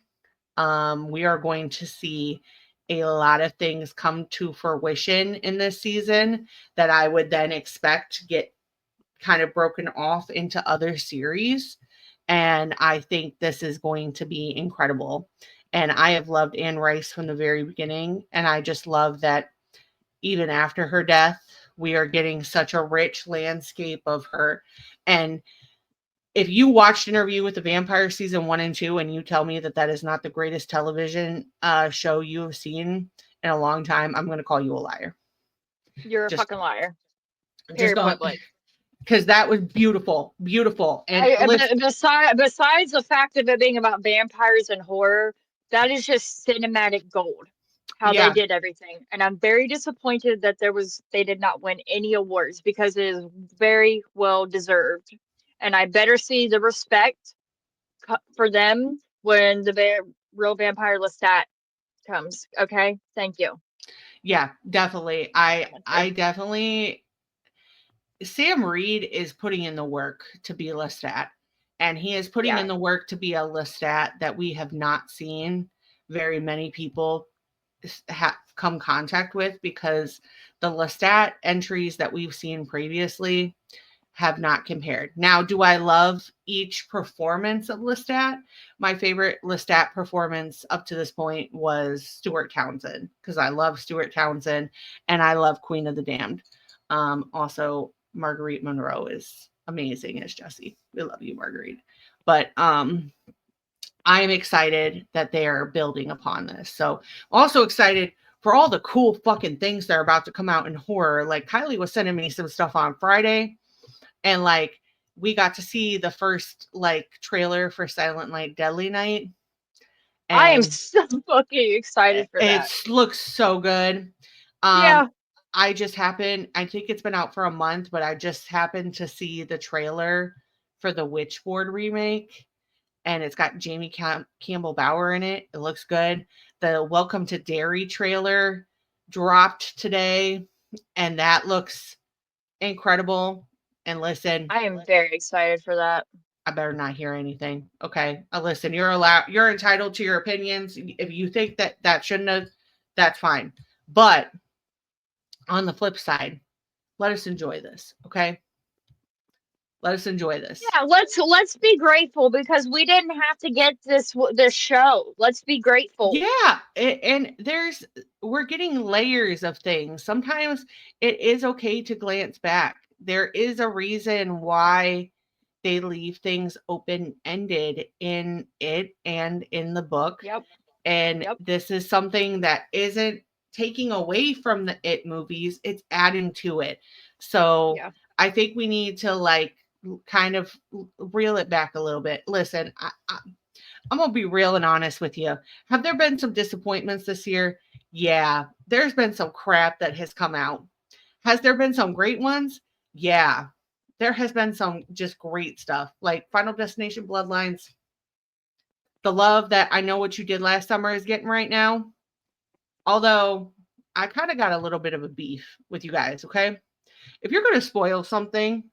Speaker 1: we are going to see a lot of things come to fruition in this season that I would then expect to get kind of broken off into other series. And I think this is going to be incredible. And I have loved Anne Rice from the very beginning. And I just love that even after her death, we are getting such a rich landscape of her. And if you watched Interview with the Vampire season 1 and 2 and you tell me that is not the greatest television show you have seen in a long time, I'm going to call you a liar.
Speaker 2: You're a fucking liar.
Speaker 1: Just don't, because that was beautiful. And
Speaker 2: besides the fact of it being about vampires and horror, that is just cinematic gold. How they did everything, and I'm very disappointed that they did not win any awards because it is very well deserved. And I better see the respect for them when the real Vampire Lestat comes. Okay, thank you.
Speaker 1: Yeah, definitely. I definitely. Sam Reed is putting in the work to be Lestat, and he is putting in the work to be a Lestat that we have not seen very many people have come contact with, because the Lestat entries that we've seen previously have not compared. Now, do I love each performance of Lestat? My favorite Lestat performance up to this point was Stuart Townsend, because I love Stuart Townsend and I love Queen of the Damned. Also, Marguerite Monroe is amazing as Jessie. We love you, Marguerite. But I'm excited that they are building upon this. So also excited for all the cool fucking things that are about to come out in horror. Like Kylee was sending me some stuff on Friday, and we got to see the first trailer for Silent Night, Deadly Night.
Speaker 2: And I am so fucking excited for that.
Speaker 1: It looks so good.
Speaker 2: Yeah.
Speaker 1: I think it's been out for a month, but I just happened to see the trailer for the Witchboard remake. and it's got Campbell Bower in it. It looks good. The Welcome to Derry trailer dropped today, and that looks incredible. And listen,
Speaker 2: I am very excited for that.
Speaker 1: I better not hear anything. Okay. Listen, you're entitled to your opinions. If you think that shouldn't have, that's fine. But on the flip side, let us enjoy this. Okay. Let us enjoy this.
Speaker 2: Yeah, let's be grateful because we didn't have to get this show. Let's be grateful.
Speaker 1: Yeah. And we're getting layers of things. Sometimes it is okay to glance back. There is a reason why they leave things open-ended in it and in the book.
Speaker 2: Yep.
Speaker 1: And
Speaker 2: Yep.
Speaker 1: this is something that isn't taking away from the It movies, it's adding to it. So
Speaker 2: Yeah.
Speaker 1: I think we need to like kind of reel it back a little bit. Listen, I'm going to be real and honest with you. Have there been some disappointments this year? Yeah, there's been some crap that has come out. Has there been some great ones? Yeah, there has been some just great stuff like Final Destination Bloodlines. The love that I Know What You Did Last Summer is getting right now. Although I kind of got a little bit of a beef with you guys, okay? If you're going to spoil something,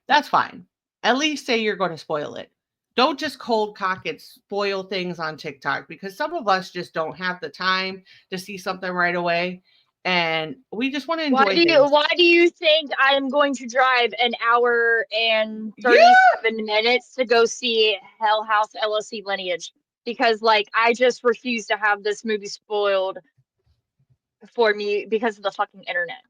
Speaker 1: that's fine. At least say you're going to spoil it. Don't just cold cock it, spoil things on TikTok because some of us just don't have the time to see something right away. And we just want to enjoy things.
Speaker 2: Why do you think I am going to drive an hour and 37 minutes to go see Hell House LLC Lineage? Because like I just refuse to have this movie spoiled for me because of the fucking internet.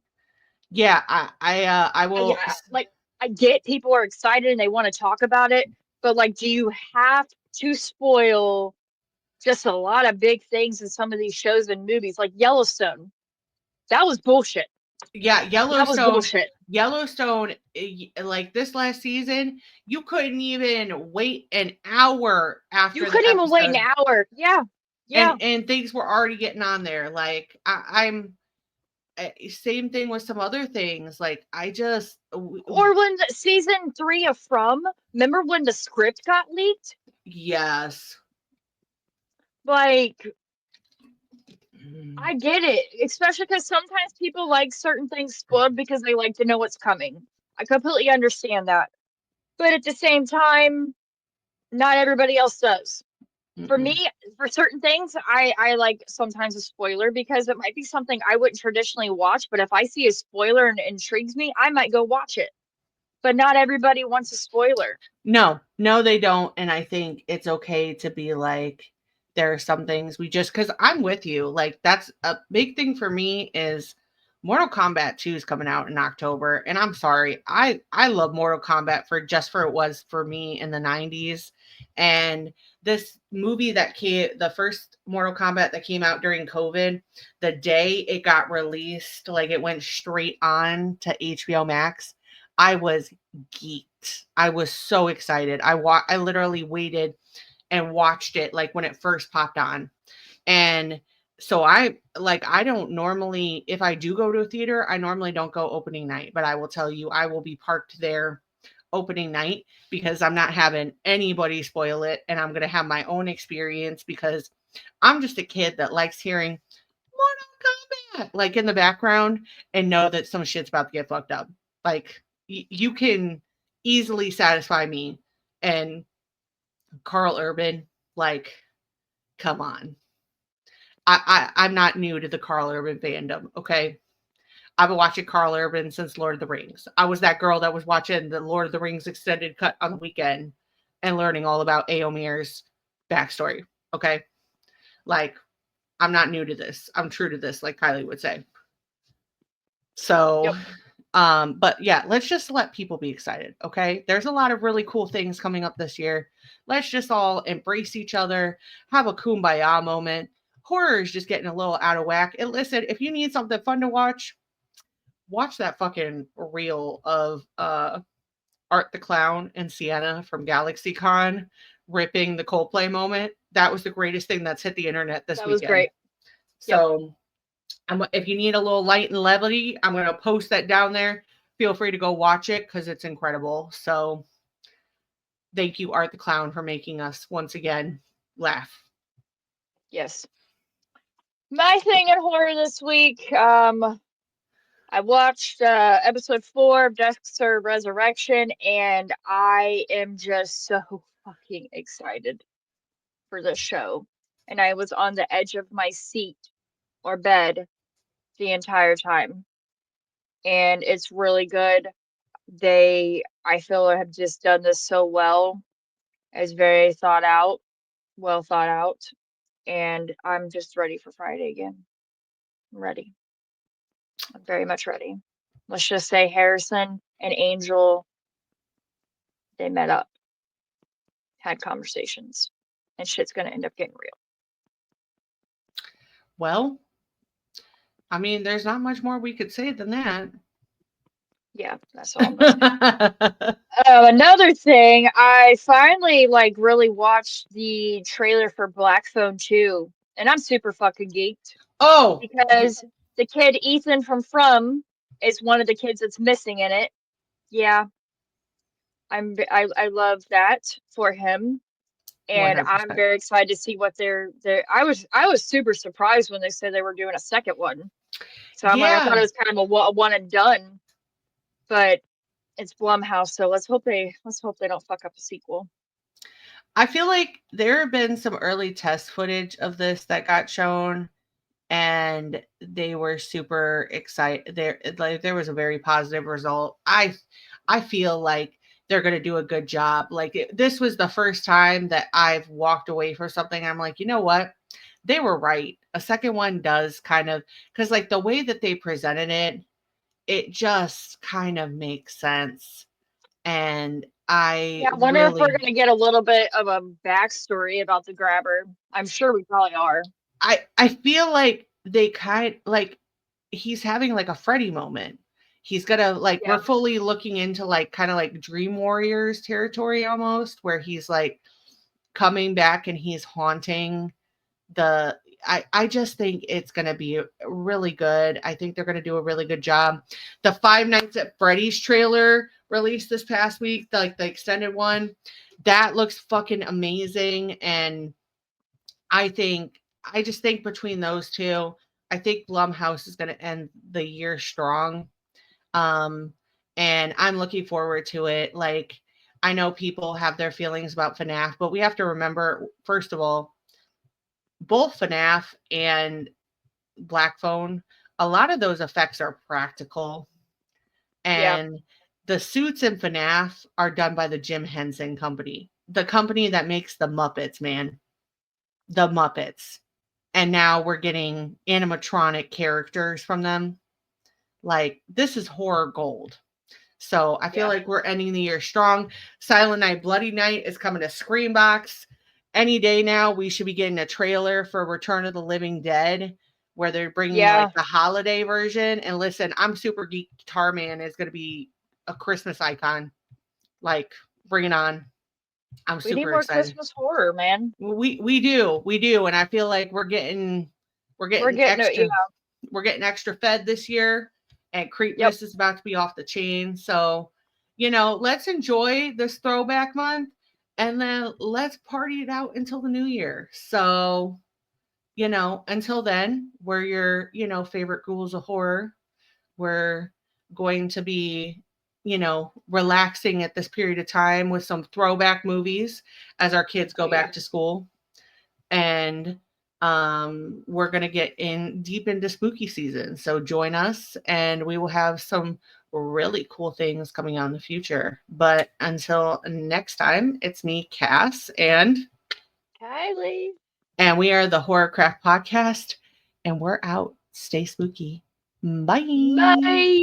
Speaker 1: Yeah, I will.
Speaker 2: Yeah, like I get people are excited and they want to talk about it, but like, do you have to spoil just a lot of big things in some of these shows and movies? Like Yellowstone, that was bullshit.
Speaker 1: Yeah,
Speaker 2: That was bullshit.
Speaker 1: Yellowstone, like this last season, you couldn't even wait an hour after
Speaker 2: You
Speaker 1: the
Speaker 2: couldn't even wait an
Speaker 1: episode.
Speaker 2: hour. Yeah, yeah.
Speaker 1: And things were already getting on there. Like I'm same thing with some other things. Like I just
Speaker 2: Or when season 3 of From, remember when the script got leaked?
Speaker 1: yes.
Speaker 2: Like, I get it, especially because sometimes people like certain things spoiled because they like to know what's coming. I completely understand that. But at the same time, not everybody else does. For me, for certain things, I like sometimes a spoiler because it might be something I wouldn't traditionally watch, but if I see a spoiler and it intrigues me, I might go watch it. But not everybody wants a spoiler.
Speaker 1: No, they don't. And I think it's okay to be like, there are some things we just, because I'm with you. Like, that's a big thing for me is Mortal Kombat 2 is coming out in October. And I'm sorry, I love Mortal Kombat for it was for me in the 90s. And this movie the first Mortal Kombat that came out during COVID, the day it got released, like it went straight on to HBO Max. I was geeked. I was so excited. I literally waited and watched it like when it first popped on. And so I don't normally, if I do go to a theater, I normally don't go opening night, but I will tell you I will be parked there opening night because I'm not having anybody spoil it and I'm going to have my own experience because I'm just a kid that likes hearing Mortal Kombat like in the background and know that some shit's about to get fucked up. Like you can easily satisfy me. And Carl Urban, like, come on. I'm not new to the Carl Urban fandom, okay? I've been watching Carl Urban since Lord of the Rings. I was that girl that was watching the Lord of the Rings extended cut on the weekend and learning all about Éomer's backstory, okay? Like, I'm not new to this. I'm true to this, like Kylee would say. So,
Speaker 2: Yep.
Speaker 1: But yeah, let's just let people be excited. Okay. There's a lot of really cool things coming up this year. Let's just all embrace each other, have a kumbaya moment. Horror is just getting a little out of whack. And listen, if you need something fun to watch that fucking reel of Art the Clown and Sienna from GalaxyCon ripping the Coldplay moment. That was the greatest thing that's hit the internet this weekend.
Speaker 2: That was great.
Speaker 1: So if you need a little light and levity, I'm going to post that down there. Feel free to go watch it because it's incredible. So thank you, Art the Clown, for making us once again laugh.
Speaker 2: Yes. My thing in horror this week, I watched episode 4 of Dexter Resurrection, and I am just so fucking excited for this show. And I was on the edge of my seat or bed the entire time. And it's really good. I feel, have just done this so well. It's very well thought out. And I'm just ready for Friday again. I'm ready. I'm very much ready. Let's just say Harrison and Angel, they met up, had conversations, and shit's gonna end up getting real.
Speaker 1: Well, I mean, there's not much more we could say than that.
Speaker 2: Yeah, that's all I'm gonna say. Another thing, I finally really watched the trailer for Black Phone 2, and I'm super fucking geeked.
Speaker 1: Oh,
Speaker 2: because the kid Ethan from is one of the kids that's missing in it. Yeah, I love that for him, and
Speaker 1: 100%.
Speaker 2: I'm very excited to see what they're. I was super surprised when they said they were doing a second one. So I'm I thought it was kind of a one and done, but it's Blumhouse, so let's hope they don't fuck up a sequel.
Speaker 1: I feel like there have been some early test footage of this that got shown, and they were super excited. There was a very positive result. I feel like they're going to do a good job. This was the first time that I've walked away from something. I'm like, you know what? They were right. A second one does kind of, because the way that they presented it just kind of makes sense. And I
Speaker 2: wonder if we're going to get a little bit of a backstory about the grabber. I'm sure we probably are.
Speaker 1: I feel like they he's having a Freddy moment. He's gonna we're fully looking into kind of Dream Warriors territory almost, where he's coming back and he's haunting the. I just think it's gonna be really good. I think they're gonna do a really good job. The Five Nights at Freddy's trailer released this past week, the extended one, that looks fucking amazing, and I just think between those two, I think Blumhouse is going to end the year strong. And I'm looking forward to it. I know people have their feelings about FNAF, but we have to remember, first of all, both FNAF and Black Phone, a lot of those effects are practical. And the suits in FNAF are done by the Jim Henson Company, the company that makes the Muppets, man. The Muppets. And now we're getting animatronic characters from them. This is horror gold. So I feel like we're ending the year strong. Silent Night, Bloody Night is coming to Screambox. Any day now, we should be getting a trailer for Return of the Living Dead, where they're bringing the holiday version. And listen, I'm super geek. Guitar Man is going to be a Christmas icon. Bring it on. I'm super excited. We need more
Speaker 2: Christmas horror, man.
Speaker 1: We do, and I feel like we're getting extra fed this year, and Creepmas is about to be off the chain. So, let's enjoy this Throwback Month, and then let's party it out until the new year. So, until then, we're your favorite ghouls of horror. We're going to be relaxing at this period of time with some throwback movies as our kids go back to school. And we're going to get deep into spooky season. So join us, and we will have some really cool things coming out in the future. But until next time, it's me, Cass, and
Speaker 2: Kylee.
Speaker 1: And we are the Horrorcraft Podcast, and we're out. Stay spooky. Bye.
Speaker 2: Bye.